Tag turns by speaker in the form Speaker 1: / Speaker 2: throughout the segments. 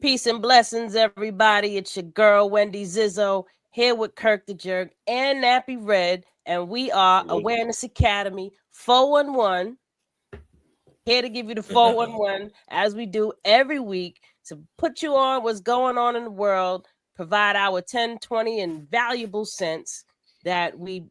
Speaker 1: Peace and blessings, everybody. It's your girl, Wendy Zizzo, here with Kirk the Jerk and Nappy Red. And we are Awareness Academy 411. Here to give you the 411 as we do every week to put you on what's going on in the world, provide our 10, 20, and valuable cents that we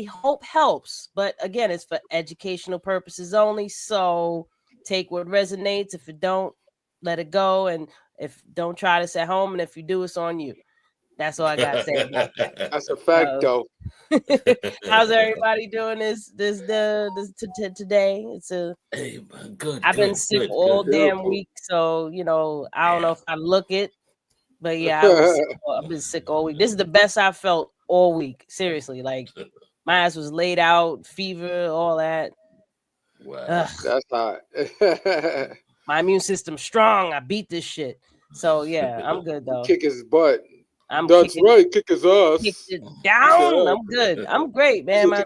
Speaker 1: hope helps. But again, it's for educational purposes only. So take what resonates. If it don't, let it go. And if don't try this at home, and if you do, it's on you. That's all I got to say about that.
Speaker 2: That's a fact, though.
Speaker 1: How's everybody doing today? It's a
Speaker 3: good.
Speaker 1: I've been sick all damn week, so I don't know if I look it, but yeah, I've been sick all week. This is the best I felt all week. Seriously, like my ass was laid out, fever, all that.
Speaker 2: Wow, that's hot.
Speaker 1: My immune system's strong. I beat this shit. So yeah, I'm good though.
Speaker 2: Kick his butt.
Speaker 1: That's
Speaker 2: right. Kick his ass.
Speaker 1: Kick it down. I'm good. I'm great, man. My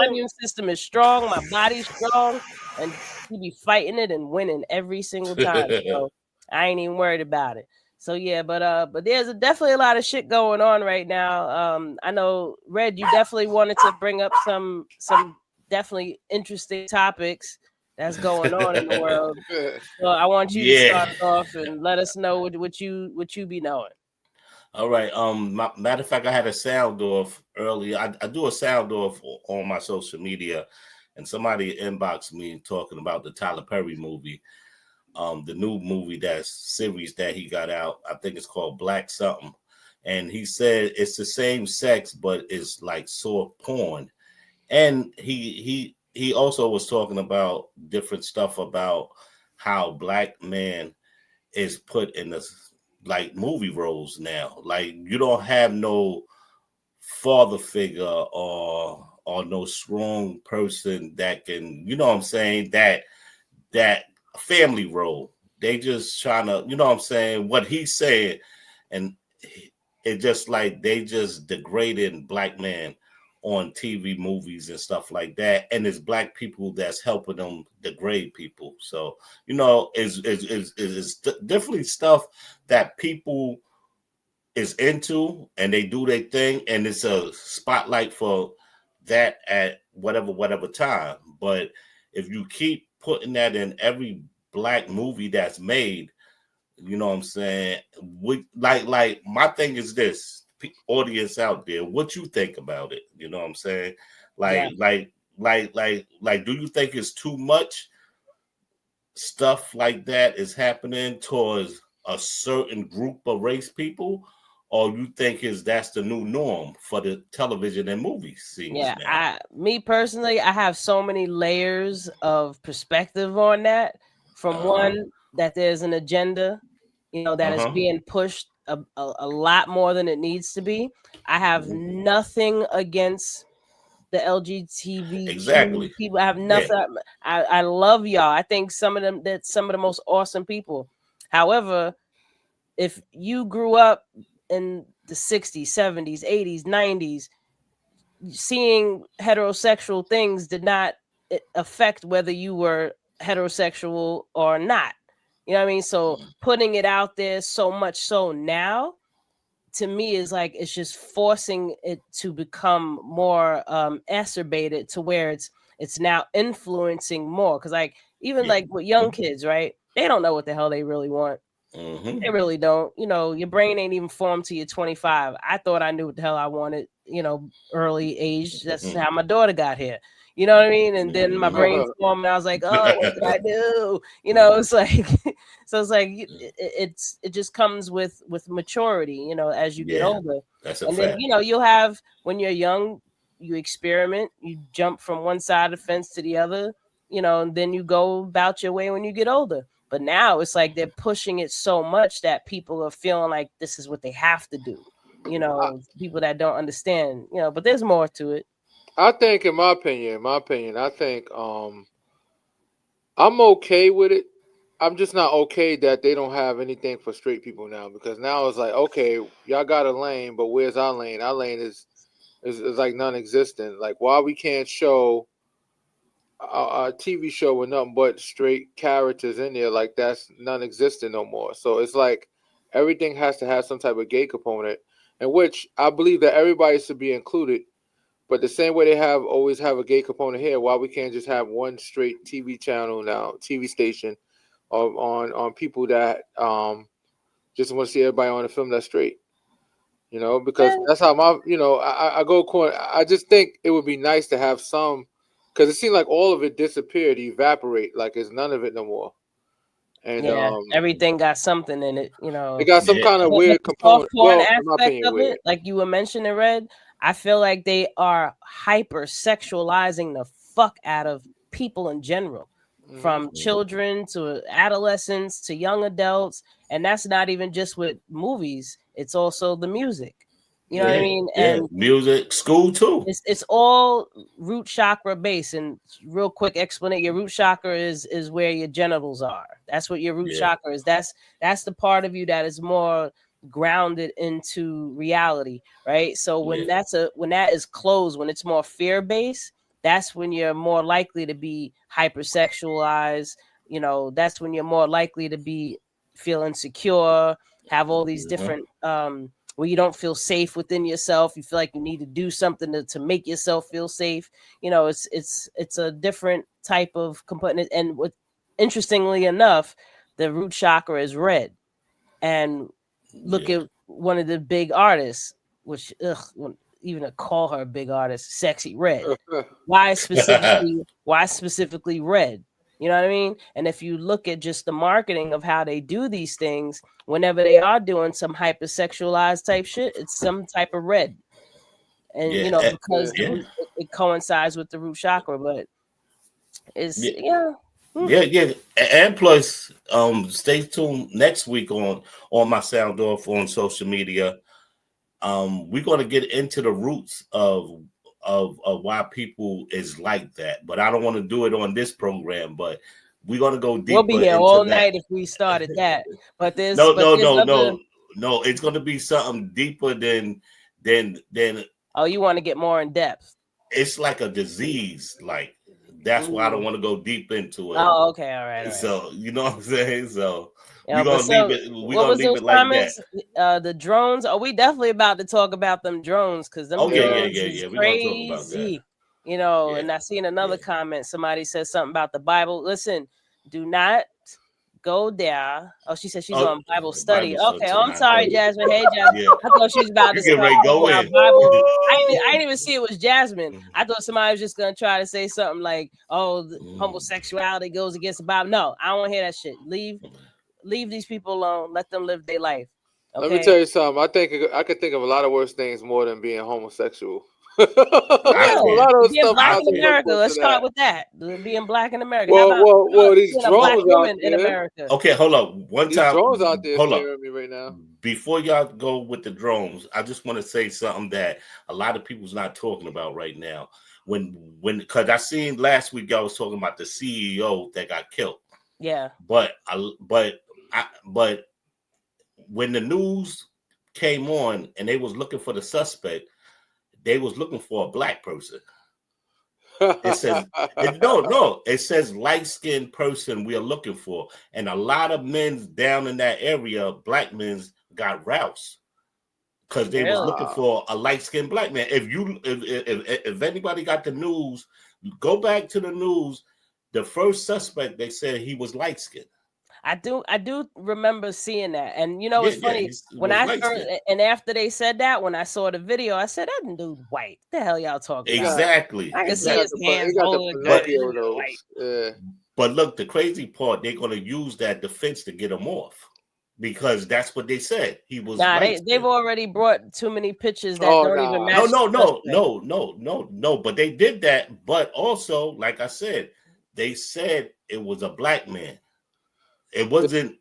Speaker 1: immune system is strong. My body's strong, and he be fighting it and winning every single time. So I ain't even worried about it. So yeah, but there's definitely a lot of shit going on right now. I know, Red, you definitely wanted to bring up some definitely interesting topics that's going on in the world. So I want you to start off and let us know what you be knowing.
Speaker 3: All right. Matter of fact, I had a sound off earlier. I do a sound off on my social media, and somebody inboxed me talking about the Tyler Perry movie, the new movie series that he got out. I think it's called Black something, and he said it's the same sex, but it's like soft porn. And he also was talking about different stuff about how black man is put in the like movie roles now. Like you don't have no father figure or no strong person that can, you know what I'm saying, that family role. They just trying to, you know what I'm saying, what he said, and it just like they just degrading black man on TV, movies, and stuff like that, and it's black people that's helping them degrade people. So is definitely stuff that people is into, and they do their thing, and it's a spotlight for that at whatever time. But if you keep putting that in every black movie that's made, you know what I'm saying? Like my thing is this. Audience out there, what you think about it? You know what I'm saying? Like do you think it's too much stuff like that is happening towards a certain group of race people, or you think that's the new norm for the television and movie scenes?
Speaker 1: Yeah, me personally, I have so many layers of perspective on that. From one, that there's an agenda, that is being pushed a lot more than it needs to be. I have nothing against the LGBTQ people. I have nothing. Yeah. I love y'all. I think some of the most awesome people. However, if you grew up in the 60s, 70s, 80s, 90s, seeing heterosexual things did not affect whether you were heterosexual or not. You know what I mean? So putting it out there so much so now, to me, is like it's just forcing it to become more exacerbated to where it's now influencing more. Because like even like with young kids, right? They don't know what the hell they really want. They really don't. Your brain ain't even formed till you're 25. I thought I knew what the hell I wanted, early age. That's how my daughter got here. You know what I mean? And then my brain formed, and I was like, oh, what did I do? It's like, so it's like, it just comes with maturity, as you get older.
Speaker 3: That's a
Speaker 1: and
Speaker 3: fact.
Speaker 1: Then, you'll have, when you're young, you experiment, you jump from one side of the fence to the other, and then you go about your way when you get older. But now it's like they're pushing it so much that people are feeling like this is what they have to do. People that don't understand, but there's more to it.
Speaker 2: I think, in my opinion, I think I'm okay with it. I'm just not okay that they don't have anything for straight people now, because now it's like, okay, y'all got a lane, but where's our lane? Our lane is like non-existent. Like, why we can't show a TV show with nothing but straight characters in there, like that's non-existent no more. So it's like everything has to have some type of gay component, in which I believe that everybody should be included. But the same way they have always have a gay component here, why we can't just have one straight TV channel now, TV station, on people that just want to see everybody on the film that's straight. Because that's how I go. I just think it would be nice to have some, because it seemed like all of it disappeared, evaporate, like it's none of it no more. And
Speaker 1: everything got something in it.
Speaker 2: It got some kind of weird
Speaker 1: the soft
Speaker 2: component.
Speaker 1: porn
Speaker 2: Well, in my
Speaker 1: aspect
Speaker 2: opinion,
Speaker 1: of
Speaker 2: weird.
Speaker 1: it, like you were mentioning, Red. I feel like they are hyper sexualizing the fuck out of people in general, from children to adolescents to young adults, and that's not even just with movies. It's also the music. You know what I mean? And
Speaker 3: music, school too.
Speaker 1: It's all root chakra based. And real quick explanation: your root chakra is where your genitals are. That's what your root chakra is. That's the part of you that is more grounded into reality, right? So when that is closed, when it's more fear based, that's when you're more likely to be hypersexualized. That's when you're more likely to be feel insecure, have all these different where you don't feel safe within yourself. You feel like you need to do something to make yourself feel safe. It's a different type of component. And what, interestingly enough, the root chakra is red. And look at one of the big artists, which even to call her a big artist, Sexy Red. Why specifically red? You know what I mean? And if you look at just the marketing of how they do these things, whenever they are doing some hypersexualized type shit, it's some type of red. And because it coincides with the root chakra, but it's
Speaker 3: And plus, stay tuned next week on my sound off on social media. We're gonna get into the roots of why people is like that, but I don't want to do it on this program. But we're gonna go deeper.
Speaker 1: We'll be here all night if we started that. But there's no.
Speaker 3: It's gonna be something deeper than.
Speaker 1: Oh, you want to get more in depth?
Speaker 3: It's like a disease, like. That's why I don't want to go deep into it.
Speaker 1: Oh, okay, all right.
Speaker 3: So you know what I'm saying. So we're gonna leave it. We're gonna leave it
Speaker 1: like
Speaker 3: that.
Speaker 1: The drones. Are we definitely about to talk about them drones? Because them drones is crazy. And I seen another comment. Somebody said something about the Bible. Listen, do not go there. Oh, she said she's on Bible study. Okay, I'm sorry, Jasmine. Hey, Jasmine. I thought she was about to start
Speaker 3: go in.
Speaker 1: Bible. I didn't even see it was Jasmine. I thought somebody was just gonna try to say something like, "Oh, homosexuality goes against the Bible." No, I don't want to hear that shit. Leave these people alone. Let them live their life. Okay?
Speaker 2: Let me tell you something. I think I could think of a lot of worse things more than being homosexual.
Speaker 1: Being black in America. Let's start with that. Being black in America.
Speaker 2: Well, these drones out there
Speaker 1: in America.
Speaker 3: Okay, hold on.
Speaker 2: These drones out there scaring me right now.
Speaker 3: Before y'all go with the drones, I just want to say something that a lot of people's not talking about right now. Because I seen last week y'all was talking about the CEO that got killed.
Speaker 1: Yeah.
Speaker 3: But when the news came on and they was looking for the suspect, they was looking for a black person. It says it says light-skinned person we are looking for. And a lot of men down in that area, black men, got roused because they was looking for a light-skinned black man. If anybody got the news, go back to the news. The first suspect, they said he was light-skinned.
Speaker 1: I do remember seeing that. And it's funny when I first, and after they said that, when I saw the video, I said, that dude white. What the hell y'all talking about?
Speaker 3: Exactly.
Speaker 1: I can see his hands holding white.
Speaker 3: But look, the crazy part, they're gonna use that defense to get him off. Because that's what they said. He was
Speaker 1: they've already brought too many pictures that don't even match.
Speaker 3: No. But they did that. But also, like I said, they said it was a black man. It wasn't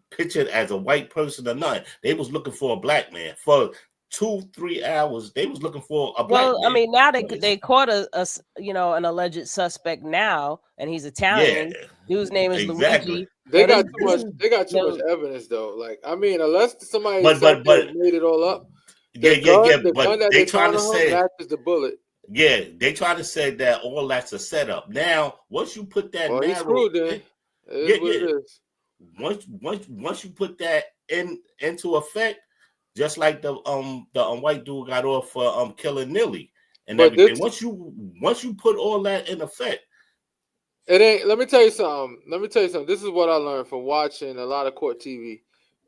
Speaker 3: pictured as a white person or not. They was looking for a black man for 2-3 hours. They was looking for a black man.
Speaker 1: Well, I mean, now they caught an alleged suspect now, and he's Italian.
Speaker 3: Yeah,
Speaker 1: dude's name is Luigi.
Speaker 2: They got too much evidence though. Like, I mean, unless somebody made it all up. The gun that they trying to say matches the bullet.
Speaker 3: Yeah, they try to say that all that's a setup. Now, once you put that
Speaker 2: Well, he's
Speaker 3: narrow,
Speaker 2: screwed then. It is
Speaker 3: yeah,
Speaker 2: what it
Speaker 3: yeah.
Speaker 2: is.
Speaker 3: Once you put that into effect, just like the white dude got off for killing Nilly and
Speaker 2: But
Speaker 3: everything.
Speaker 2: this,
Speaker 3: Once you put all that in effect,
Speaker 2: it ain't. Let me tell you something. Let me tell you something. This is what I learned from watching a lot of court TV.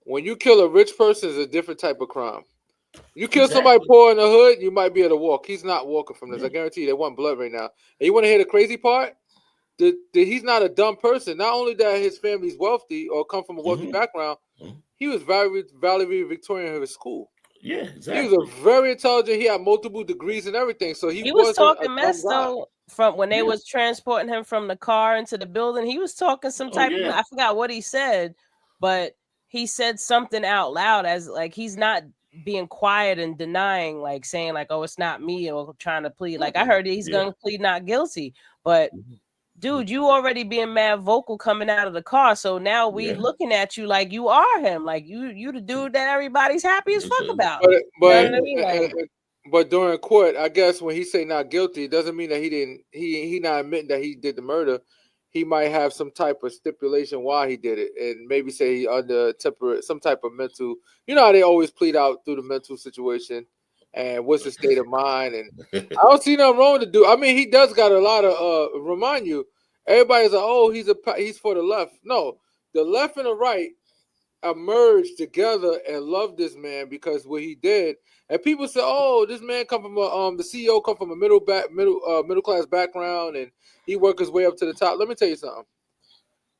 Speaker 2: When you kill a rich person, it's a different type of crime. You kill somebody
Speaker 3: exactly.
Speaker 2: poor in the hood, you might be able to walk. He's not walking from this.
Speaker 3: Yeah.
Speaker 2: I guarantee you, they want blood right now. And you want to hear the crazy part? He's not a dumb person. Not only that his family's wealthy or come from a wealthy background, he was Valerie Victorian in his school.
Speaker 3: Yeah,
Speaker 2: He was a
Speaker 3: exactly.
Speaker 2: very intelligent. He had multiple degrees and everything, so he
Speaker 1: He was
Speaker 2: wasn't a
Speaker 1: talking
Speaker 2: dumb
Speaker 1: mess
Speaker 2: guy.
Speaker 1: though from when they
Speaker 3: Yeah.
Speaker 1: was transporting him from the car into the building. He was talking some
Speaker 3: Oh
Speaker 1: type of,
Speaker 3: yeah.
Speaker 1: I forgot what he said, but he said something out loud as like he's not being quiet and denying, like saying like, oh, it's not me, or trying to plead. Like I heard he's
Speaker 3: Yeah.
Speaker 1: gonna plead not guilty, but dude, you already being mad vocal coming out of the car. So now we
Speaker 3: Yeah.
Speaker 1: looking at you like you are him. Like you the dude that everybody's happy as fuck about.
Speaker 2: But
Speaker 1: You know
Speaker 2: but
Speaker 1: what I mean? Like
Speaker 2: but during court, I guess when he say not guilty, it doesn't mean that he didn't. He not admitting that he did the murder. He might have some type of stipulation why he did it, and maybe say he under temporary some type of mental. You know how they always plead out through the mental situation, and what's the state of mind. And I don't see nothing wrong to do. I mean, he does got a lot of remind you. Everybody's like, oh, he's for the left. No, the left and the right emerged together and loved this man because what he did. And people say, "Oh, this man come from a the CEO come from a middle class background, and he worked his way up to the top." Let me tell you something.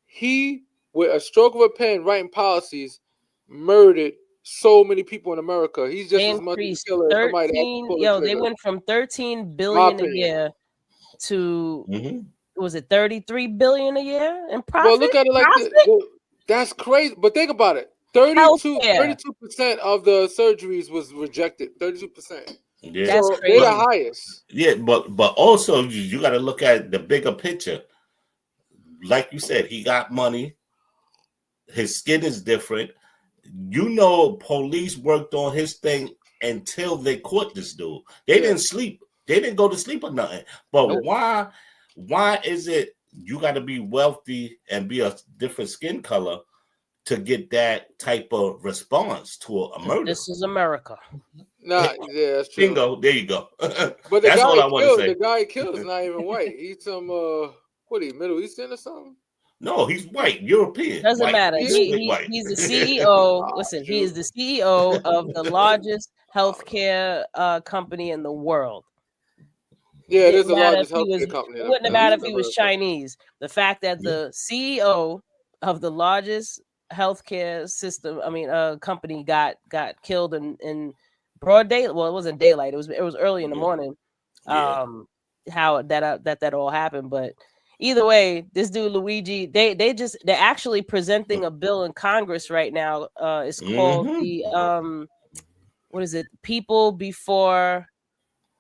Speaker 2: He, with a stroke of a pen, writing policies, murdered so many people in America. He's just
Speaker 1: they
Speaker 2: as much of a
Speaker 1: increased
Speaker 2: killer as somebody that has to
Speaker 1: 13,
Speaker 2: pull the
Speaker 1: yo, they
Speaker 2: trigger.
Speaker 1: went from 13
Speaker 2: My
Speaker 1: billion a
Speaker 2: opinion.
Speaker 1: year to
Speaker 3: Mm-hmm.
Speaker 1: was it 33 billion a year in
Speaker 2: Well,
Speaker 1: profit?
Speaker 2: look at it like
Speaker 1: Profit?
Speaker 2: that's crazy. But think about it. 32
Speaker 1: Healthcare.
Speaker 2: percent of the surgeries was rejected. 32%.
Speaker 3: Yeah.
Speaker 1: That's
Speaker 2: So they're the
Speaker 3: But
Speaker 1: crazy.
Speaker 2: highest.
Speaker 3: yeah, but also you got to look at the bigger picture. Like you said, he got money. His skin is different. You know, police worked on his thing until they caught this dude. They
Speaker 2: Yeah.
Speaker 3: didn't sleep. They didn't go to sleep or nothing. But
Speaker 1: Nope.
Speaker 3: why is it you got to be wealthy and be a different skin color to get that type of response to a murder?
Speaker 1: This is America.
Speaker 2: Nah, yeah, that's true.
Speaker 3: Bingo. There you go.
Speaker 2: But
Speaker 3: That's all I want to
Speaker 2: the
Speaker 3: say.
Speaker 2: guy he killed is not even white. He's some what he Middle Eastern or something?
Speaker 3: No, he's white, European,
Speaker 1: Doesn't
Speaker 3: white,
Speaker 1: matter.
Speaker 2: Yeah.
Speaker 3: slick white.
Speaker 1: He's the CEO.
Speaker 2: Ah,
Speaker 1: Listen, he
Speaker 2: shoot.
Speaker 1: is the CEO of the largest healthcare company in the world.
Speaker 2: Yeah, it is
Speaker 1: Didn't
Speaker 2: the
Speaker 1: matter if
Speaker 2: largest
Speaker 1: he was.
Speaker 2: healthcare
Speaker 1: It
Speaker 2: company
Speaker 1: wouldn't have
Speaker 2: in
Speaker 1: mattered if he was
Speaker 2: America.
Speaker 1: Chinese. The fact that
Speaker 3: Yeah.
Speaker 1: the CEO of the largest healthcare system, company, got killed in broad daylight. Well, it wasn't daylight. It was early in the morning.
Speaker 3: Yeah.
Speaker 1: How that all happened, but either way, this dude Luigi, they're actually presenting a bill in Congress right now. It's called
Speaker 3: Mm-hmm.
Speaker 1: the what is it? People Before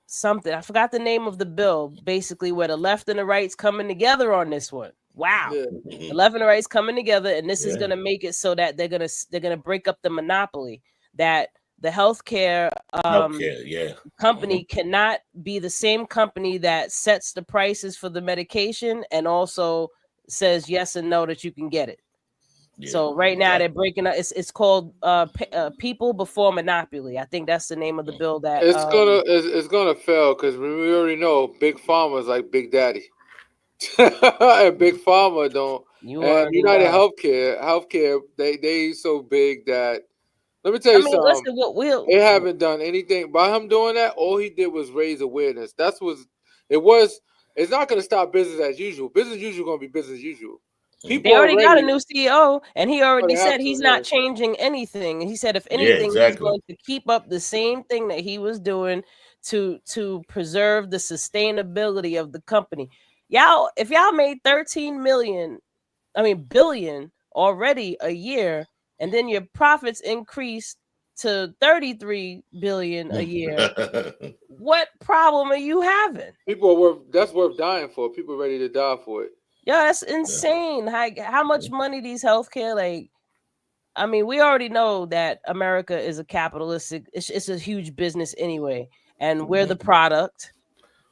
Speaker 1: something. I forgot the name of the bill. Basically, where the left and the right's coming together on this one. Wow.
Speaker 2: Yeah.
Speaker 1: The left and the right's coming together, and this is
Speaker 3: Yeah.
Speaker 1: going to make it so that they're gonna break up the monopoly that the healthcare
Speaker 3: Healthcare, yeah.
Speaker 1: company cannot be the same company that sets the prices for the medication and also says yes and no that you can get it.
Speaker 3: Yeah.
Speaker 1: So right now they're
Speaker 3: Exactly.
Speaker 1: breaking up. It's called People Before Monopoly. I think that's the name of the bill that
Speaker 2: It's gonna fail because we already know big pharma is like Big Daddy. And big pharma don't
Speaker 1: you
Speaker 2: and
Speaker 1: already
Speaker 2: United
Speaker 1: know.
Speaker 2: Healthcare, they so big that let me tell
Speaker 1: I
Speaker 2: you
Speaker 1: mean,
Speaker 2: something.
Speaker 1: listen, what we'll
Speaker 2: They haven't done anything by him doing that. All he did was raise awareness. That's was it was. It's not going to stop business as usual. Business as usual going to be business as usual.
Speaker 1: they
Speaker 2: People
Speaker 1: already got a
Speaker 2: already,
Speaker 1: new CEO, and he
Speaker 2: oh,
Speaker 1: already
Speaker 2: they have
Speaker 1: said
Speaker 2: to.
Speaker 1: he's
Speaker 2: Yeah.
Speaker 1: not changing anything. He said, if
Speaker 3: Yeah,
Speaker 1: anything, he's
Speaker 3: exactly.
Speaker 1: going to keep up the same thing that he was doing to preserve the sustainability of the company. Y'all, if y'all made 13 billion already a year, and then your profits increased to 33 billion a year, what problem are you having?
Speaker 2: People are worth. That's worth dying for. People are ready to die for it.
Speaker 1: Yeah, that's insane. How much money these healthcare, like, I mean, we already know that America is a capitalistic, it's a huge business anyway, and we're the product.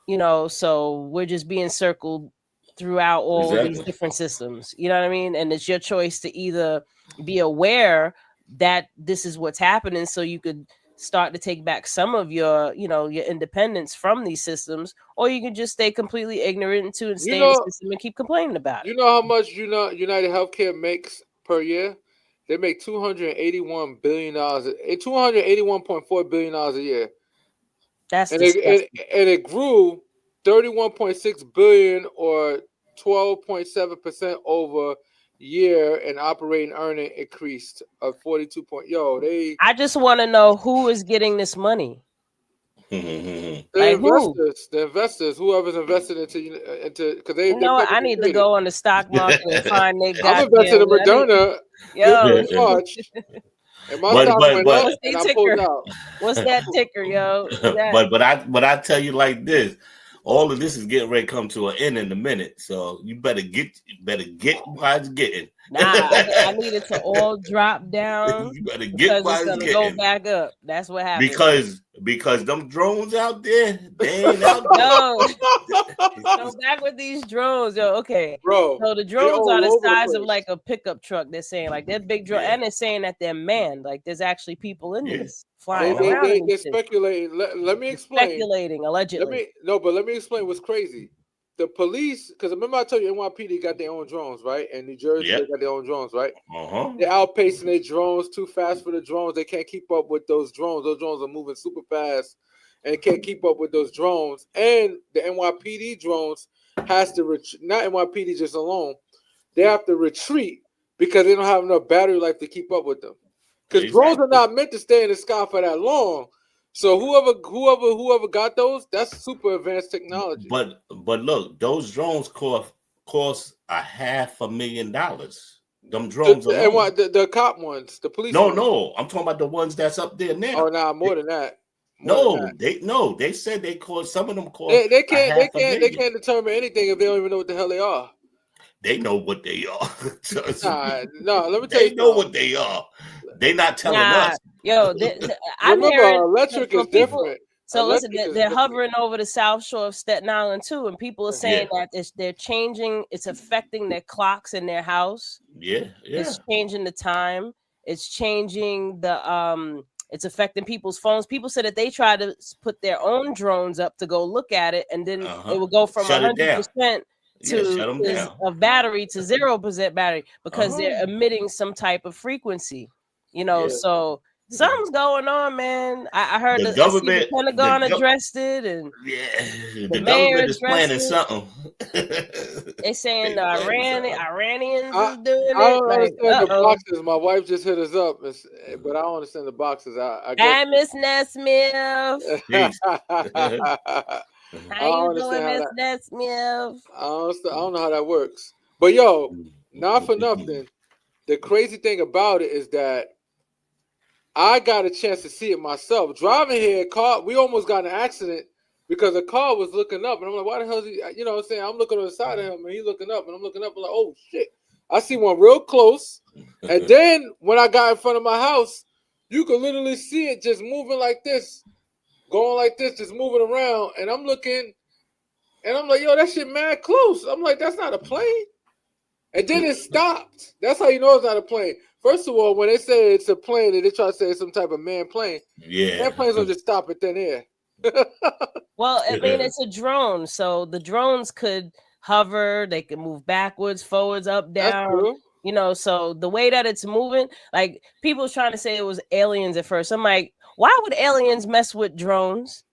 Speaker 1: So we're just being circled throughout all of these different systems. You know what I mean? And it's your choice to either be aware that this is what's happening, so you could start to take back some of your independence from these systems, or you can just stay completely ignorant to and stay in the system and keep complaining about it.
Speaker 2: You know how much United Healthcare makes per year? They make $281 billion, $281.4 billion a year.
Speaker 1: That's
Speaker 2: disgusting. And it grew 31.6 billion or 12.7% over year, and operating earning increased of 42 point.
Speaker 1: I just want to know who is getting this money.
Speaker 2: The investors, whoever's invested into because they.
Speaker 1: I need to go on the stock market and find they got.
Speaker 2: I'm invested in Moderna. March. And my stock went up, and I pulled out.
Speaker 1: What's that ticker, yo?
Speaker 3: But I tell you like this. All of this is getting ready to come to an end in a minute, so you better get while it's getting.
Speaker 1: Nah, I need it to all drop down.
Speaker 3: You better get while it's
Speaker 1: gonna go back up. That's what happens.
Speaker 3: Because them drones out there, they ain't out there.
Speaker 1: So back with these drones, yo. Okay,
Speaker 2: bro.
Speaker 1: So the drones are the size of like a pickup truck. They're saying like they're big drones, and they're saying that they're manned. Like there's actually people in these flying around.
Speaker 2: They're speculating. Let me explain.
Speaker 1: Speculating allegedly.
Speaker 2: Let me explain what's crazy. The police, because remember I told you NYPD got their own drones, right? And New Jersey, they got their own drones, right? They're outpacing their drones, too fast for the drones. They can't keep up with those drones. Those drones are moving super fast and can't keep up with those drones. And the NYPD drones has to not NYPD just alone. They have to retreat because they don't have enough battery life to keep up with them. Because drones are not meant to stay in the sky for that long. So whoever got those, that's super advanced technology.
Speaker 3: But look, those drones cost $500,000. Them drones
Speaker 2: the cop ones, the police.
Speaker 3: No, I'm talking about the ones that's up there now.
Speaker 2: Oh, nah, more than that.
Speaker 3: They said they cost. Some of them cost.
Speaker 2: They can't determine anything if they don't even know what the hell they are.
Speaker 3: They know what they are.
Speaker 2: No, let me tell you.
Speaker 3: They know what they are. They not telling us.
Speaker 1: Yo, I'm hearing
Speaker 2: electric is different.
Speaker 1: So listen, they're hovering over the South Shore of Staten Island too, and people are saying that they're changing. It's affecting their clocks in their house.
Speaker 3: Yeah.
Speaker 1: It's changing the time. It's changing the It's affecting people's phones. People said that they tried to put their own drones up to go look at it, and then it would go from 100% of battery to 0% battery because they're emitting some type of frequency. So something's going on, man. I heard the Pentagon addressed it, and
Speaker 3: the government is planning something.
Speaker 1: They're saying the Iranians is doing it.
Speaker 2: I don't understand the boxes. My wife just hit us up, but I don't understand the boxes.
Speaker 1: Hi, Miss Nesmith. How you doing, Miss Nesmith?
Speaker 2: I don't know how that works. But yo, not for nothing. The crazy thing about it is that I got a chance to see it myself. Driving here, we almost got in an accident because a car was looking up. And I'm like, why the hell is he? You know what I'm saying? I'm looking on the side of him and he's looking up. And I'm looking up. I'm like, oh, shit. I see one real close. And then when I got in front of my house, you could literally see it just moving like this, going like this, just moving around. And I'm looking and I'm like, yo, that shit mad close. I'm like, that's not a plane. And then it stopped. That's how you know it's not a plane. First of all, when they say it's a plane and they try to say it's some type of manned plane, that plane's gonna just stop in thin air.
Speaker 1: Well, I mean, it's a drone, so the drones could hover, they can move backwards, forwards, up, down. So the way that it's moving, like people trying to say it was aliens at first. I'm like, why would aliens mess with drones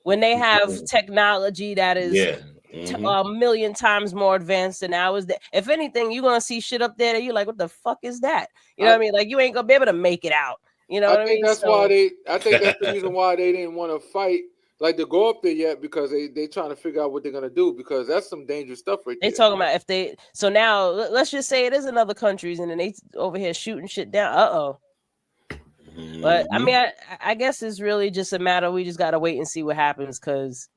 Speaker 1: when they have technology that is a million times more advanced than ours? If anything, you're gonna see shit up there that you're like, what the fuck is that? You know what I mean? Like you ain't gonna be able to make it out. You know what I mean?
Speaker 2: I think that's the reason why they didn't want to fight, like to go up there yet, because they trying to figure out what they're gonna do, because that's some dangerous stuff right there.
Speaker 1: They talking about so now let's just say it is in other countries and then they over here shooting shit down. But I mean, I guess it's really just a matter. We just gotta wait and see what happens, because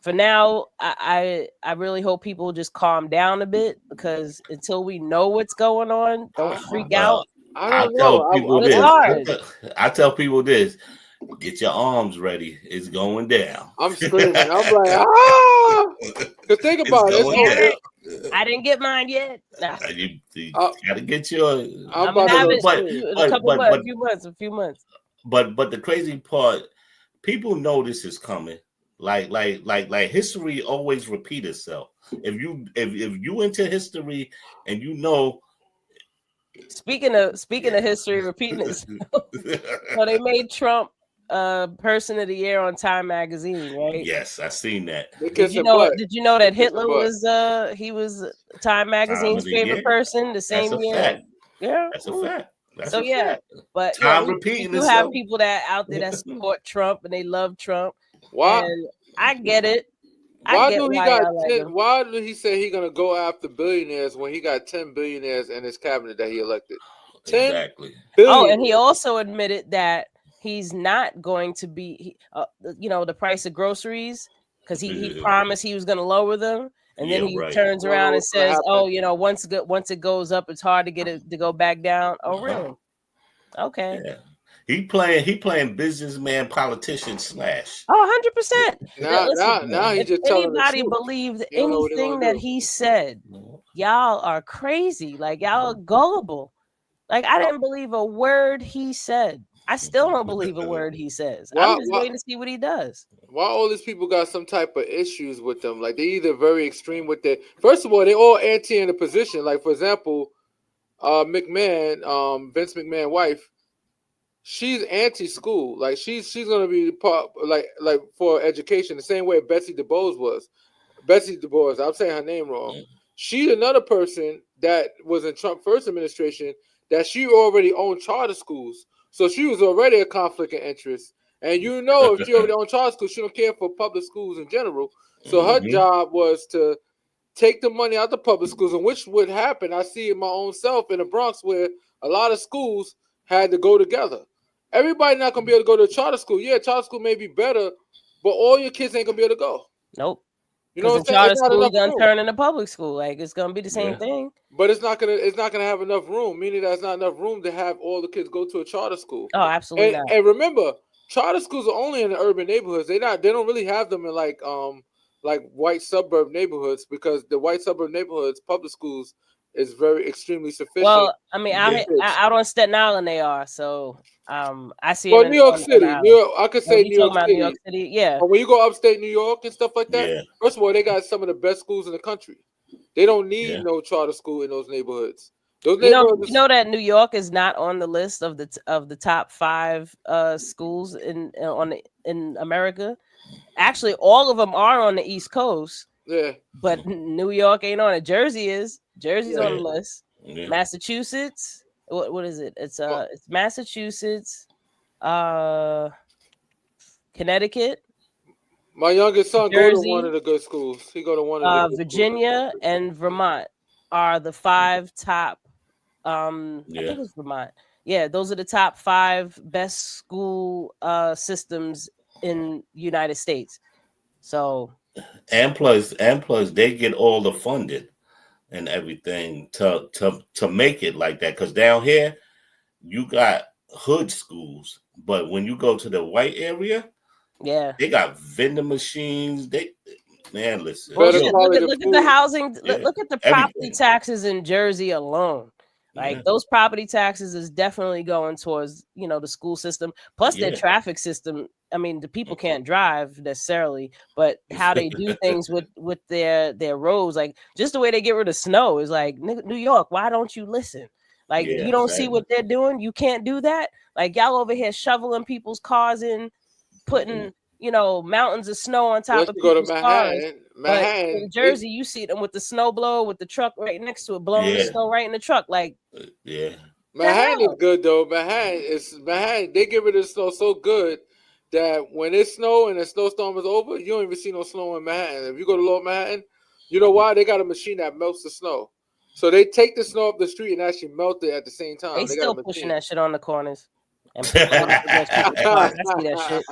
Speaker 1: for now, I really hope people just calm down a bit, because until we know what's going on, don't freak out.
Speaker 2: I don't know.
Speaker 3: I tell people this. Get your arms ready. It's going down.
Speaker 2: I'm screaming. I'm like, ah! Because think about it.
Speaker 1: I didn't get mine yet. Nah.
Speaker 3: You gotta get your.
Speaker 1: I'm gonna have it in a few months.
Speaker 3: But the crazy part, people know this is coming. Like history always repeat itself. If you into history and you know.
Speaker 1: Speaking of history repeating itself, so they made Trump person of the year on Time magazine, right?
Speaker 3: Yes, I seen that.
Speaker 1: Did you know that Hitler was he was Time magazine's favorite person the same year?
Speaker 3: Fact.
Speaker 1: Yeah,
Speaker 3: that's a fact.
Speaker 1: But
Speaker 3: Time repeating
Speaker 1: you have people that out there that support Trump and they love Trump.
Speaker 2: Why?
Speaker 1: And I get it.
Speaker 2: Why did he say he's gonna go after billionaires when he got 10 billionaires in his cabinet that he elected? 10
Speaker 3: exactly.
Speaker 1: Oh, and he also admitted that he's not going to be, the price of groceries, because he promised he was going to lower them, and then he turns around and says, once it goes up, it's hard to get it to go back down. Oh, really? Okay.
Speaker 3: Yeah. He playing businessman, politician /
Speaker 1: Oh, 100%.
Speaker 2: Now he just telling the truth.
Speaker 1: Anybody believed anything that he said, y'all are crazy. Like, y'all are gullible. Like, I didn't believe a word he said. I still don't believe a word he says. I'm just waiting to see what he does.
Speaker 2: Why all these people got some type of issues with them? Like, they either very extreme with their. First of all, they all anti in a position. Like, for example, McMahon, Vince McMahon's wife, she's anti-school. Like, she's gonna be part like for education the same way Betsy DuBois was. Betsy DuBois, I'm saying her name wrong. She's another person that was in Trump first administration that she already owned charter schools. So she was already a conflict of interest. And if she already owned charter schools, she don't care for public schools in general. So her job was to take the money out of public schools, and which would happen. I see it my own self in the Bronx where a lot of schools had to go together. Everybody not going to be able to go to a charter school. Yeah, charter school may be better, but all your kids ain't going to be able to go.
Speaker 1: Nope. You know what I'm saying? Charter school is gonna turn into public school. Like, it's gonna be the same thing.
Speaker 2: But it's not gonna have enough room. Meaning there's not enough room to have all the kids go to a charter school.
Speaker 1: Oh, absolutely not.
Speaker 2: And remember, charter schools are only in the urban neighborhoods. They don't really have them in like white suburb neighborhoods, because the white suburb neighborhoods public schools is very extremely sufficient.
Speaker 1: Well, I mean, out on Staten Island they are. So I see.
Speaker 2: Well, New York City. I could say New York City.
Speaker 1: New York City. Yeah.
Speaker 2: But when you go upstate New York and stuff like that, first of all, they got some of the best schools in the country. They don't need no charter school in those neighborhoods. You
Speaker 1: know that New York is not on the list of the top 5 schools in America. Actually, all of them are on the East Coast.
Speaker 2: Yeah.
Speaker 1: But New York ain't on it. Jersey is. Jersey's on the list. Yeah. Massachusetts. What is it? It's Massachusetts, Connecticut.
Speaker 2: My youngest son goes to one of the good schools. He go to one of the
Speaker 1: Virginia and Vermont are the 5 top. I think it's Vermont. Yeah, those are the top 5 best school systems in United States. So,
Speaker 3: and plus, they get all the funding and everything to make it like that. Because down here, you got hood schools, but when you go to the white area, they got vending machines. Listen.
Speaker 1: Look at the housing. Look at the property taxes in Jersey alone. Like, those property taxes is definitely going towards, the school system, plus their traffic system. I mean, the people can't drive necessarily, but how they do things with their roads, like just the way they get rid of snow is like, New York, why don't you listen? Like, you don't see what they're doing. You can't do that. Like, y'all over here shoveling people's cars in, putting, mountains of snow on top of people's cars. But in Jersey, you see them with the snow blower with the truck right next to it, blowing the snow right in the truck. Like,
Speaker 2: Manhattan is good though. Manhattan, they get rid of the snow so good that when it snow and the snowstorm is over, you don't even see no snow in Manhattan. If you go to Lower Manhattan, you know why? They got a machine that melts the snow. So they take the snow up the street and actually melt it at the same time.
Speaker 1: They still pushing that shit on the corners. I see that shit.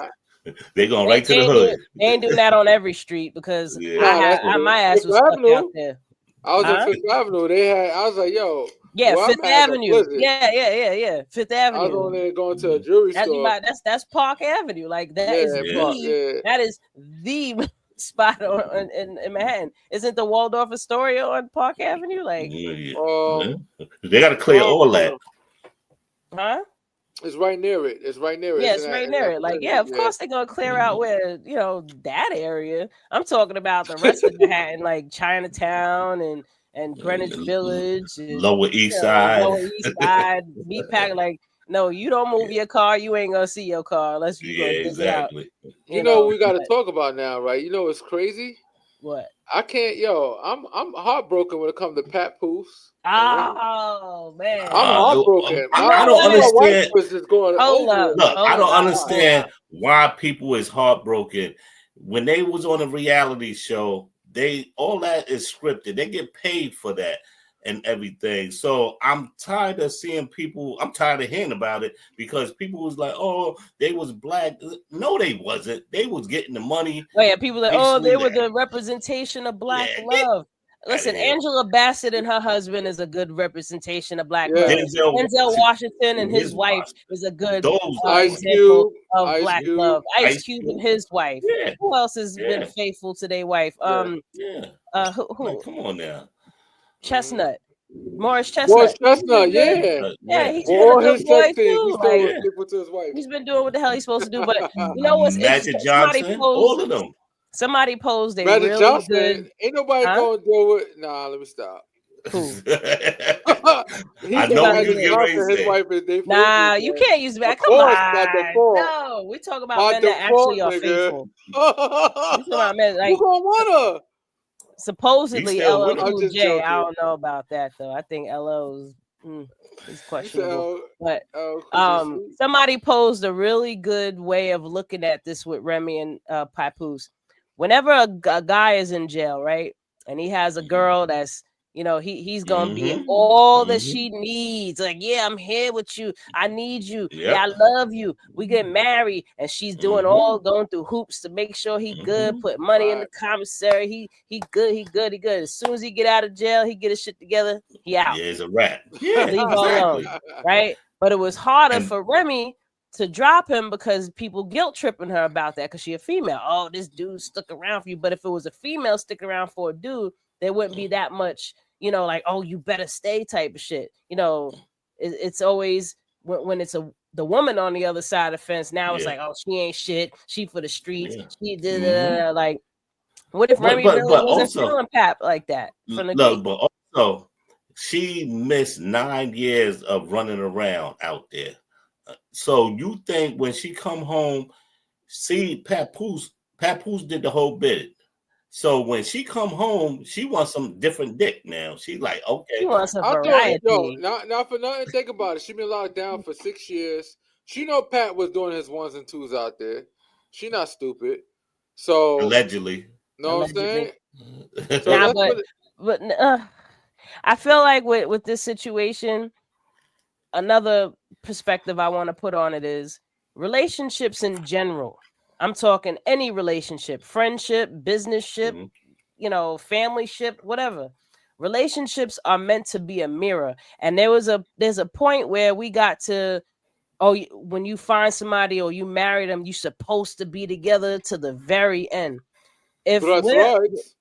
Speaker 3: They going right to the hood.
Speaker 1: They ain't doing that on every street because my ass was stuck out there.
Speaker 2: I was on Fifth Avenue. I was like, yo.
Speaker 1: Yeah,
Speaker 2: Well,
Speaker 1: Fifth
Speaker 2: I'm at a
Speaker 1: Avenue.
Speaker 2: Blizzard.
Speaker 1: Yeah. Fifth
Speaker 2: I was
Speaker 1: Avenue.
Speaker 2: on there going to a jewelry store.
Speaker 1: That's Park Avenue. Like
Speaker 2: Yeah, yeah.
Speaker 1: that is the spot in Manhattan. Isn't the Waldorf Astoria on Park Avenue? Like,
Speaker 3: they got to clear all that.
Speaker 1: Huh?
Speaker 2: It's right near it. It's right near it.
Speaker 1: Yeah, it's right near it. Like, yeah, of course they're gonna clear out where that area. I'm talking about the rest of Manhattan, like Chinatown and Greenwich Village, and,
Speaker 3: Lower East Side,
Speaker 1: Lower East Side, Meatpack. Like, no, you don't move your car, you ain't gonna see your car unless you gonna dig it out.
Speaker 2: You know what we got to talk about now, right? You know what's crazy?
Speaker 1: What?
Speaker 2: I can't, I'm heartbroken when it comes to Pat Poose.
Speaker 1: Oh man,
Speaker 2: I'm heartbroken.
Speaker 3: I don't understand.
Speaker 2: My wife was just going over.
Speaker 3: Look, I don't understand why people is heartbroken when they was on a reality show. All that is scripted. They get paid for that and everything. So I'm tired of seeing people. I'm tired of hearing about it because people was like, "Oh, they was black." No, they wasn't. They was getting the money.
Speaker 1: Oh yeah, people like, they were the representation of black love. Listen, Angela Bassett and her husband is a good representation of black love. Denzel Washington and his wife is a good example of black love. Ice Cube and his wife. Yeah. Who else has been faithful to their wife?
Speaker 3: Who?
Speaker 1: Like,
Speaker 3: come on now.
Speaker 1: Chestnut. Morris Chestnut.
Speaker 2: Yeah.
Speaker 1: He's been a good boy too. Like,
Speaker 2: people to his wife.
Speaker 1: He's been doing what the hell he's supposed to do. But you know what's
Speaker 3: Magic Johnson? All of them.
Speaker 1: Somebody posed a
Speaker 2: Magic
Speaker 1: really
Speaker 2: Johnson,
Speaker 1: good.
Speaker 2: Ain't nobody going to deal with. Nah, let me stop.
Speaker 3: I know you get
Speaker 2: his wife is they.
Speaker 1: Nah, you can't use that. Come on. No, we talk about men that actually are faithful. We talk about men like
Speaker 2: you gonna want her.
Speaker 1: Supposedly LL Cool J. I don't know about that though. I think LL's is questionable. But somebody posed a really good way of looking at this with Remy and Papoose. Whenever a guy is in jail, right, and he has a girl that's he's gonna be all that she needs. Like, yeah, I'm here with you. I need you. Yep. Yeah, I love you. We get married, and she's doing going through hoops to make sure he good. Put money in the commissary. He good. As soon as he get out of jail, he get his shit together. He out.
Speaker 3: Yeah, he's a rat. Yeah,
Speaker 1: leave her alone, right? But it was harder for Remy to drop him because people guilt tripping her about that because she a female. Oh, this dude stuck around for you. But if it was a female sticking around for a dude, there wouldn't be that much. Like, oh, you better stay type of shit. It's always when it's the woman on the other side of the fence. Now it's like, oh, she ain't shit. She for the streets. She did like. What if Remy really wasn't feeling Pap like that?
Speaker 3: But also, she missed 9 years of running around out there. So you think when she come home, see Papoose did the whole bit. So when she come home, she wants some different dick now. She's like, okay.
Speaker 1: She wants a variety.
Speaker 2: Not for nothing. Think about it. She been locked down for 6 years. She know Pat was doing his ones and twos out there. She not stupid. So
Speaker 3: allegedly.
Speaker 2: Know what I'm saying?
Speaker 1: So but I feel like with this situation, another perspective I want to put on it is relationships in general. I'm talking any relationship, friendship, business ship, family ship, whatever. Relationships are meant to be a mirror. And there's a point where we got to, when you find somebody or you marry them, you're supposed to be together to the very end. If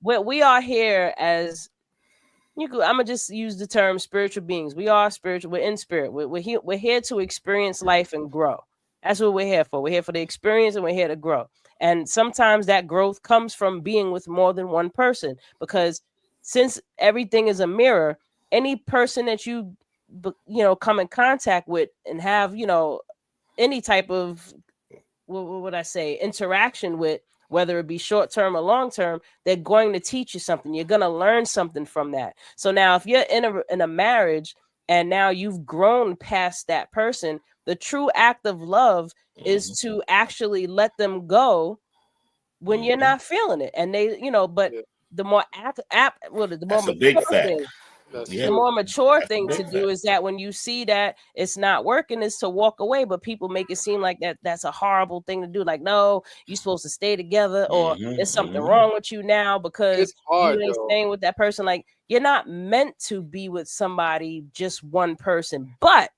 Speaker 1: we are here as I'm gonna just use the term spiritual beings. We are spiritual. We're in spirit. We're here to experience life and grow. That's what we're here for. We're here for the experience and we're here to grow. And sometimes that growth comes from being with more than one person, because since everything is a mirror, any person that you come in contact with and have, any type of, what would I say, interaction with, whether it be short term or long term, they're going to teach you something. You're going to learn something from that. So now if you're in a marriage and now you've grown past that person, the true act of love is to actually let them go when you're not feeling it. And they, but the more the more
Speaker 3: that's a big fact.
Speaker 2: That's
Speaker 3: Yeah.
Speaker 1: The
Speaker 2: true.
Speaker 1: more mature
Speaker 3: That's a
Speaker 1: thing to
Speaker 3: big
Speaker 1: do
Speaker 3: fact.
Speaker 1: is that when you see that it's not working, is to walk away. But people make it seem like that's a horrible thing to do. Like, no, you're supposed to stay together, or there's something wrong with you now because
Speaker 2: It's
Speaker 1: you
Speaker 2: hard
Speaker 1: ain't
Speaker 2: though.
Speaker 1: staying with that person. Like, you're not meant to be with somebody, just one person. But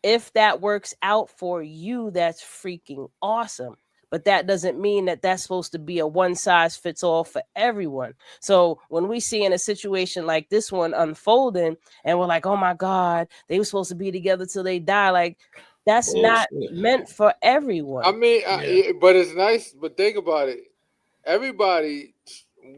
Speaker 1: if that works out for you, that's freaking awesome. But that doesn't mean that that's supposed to be a one size fits all for everyone. So when we see in a situation like this one unfolding, and we're like, oh my God, they were supposed to be together till they die. Like, that's not
Speaker 3: Bullshit.
Speaker 1: meant for
Speaker 2: I
Speaker 1: everyone.
Speaker 2: mean,
Speaker 3: Yeah.
Speaker 2: yeah, but it's nice. But think about it. Everybody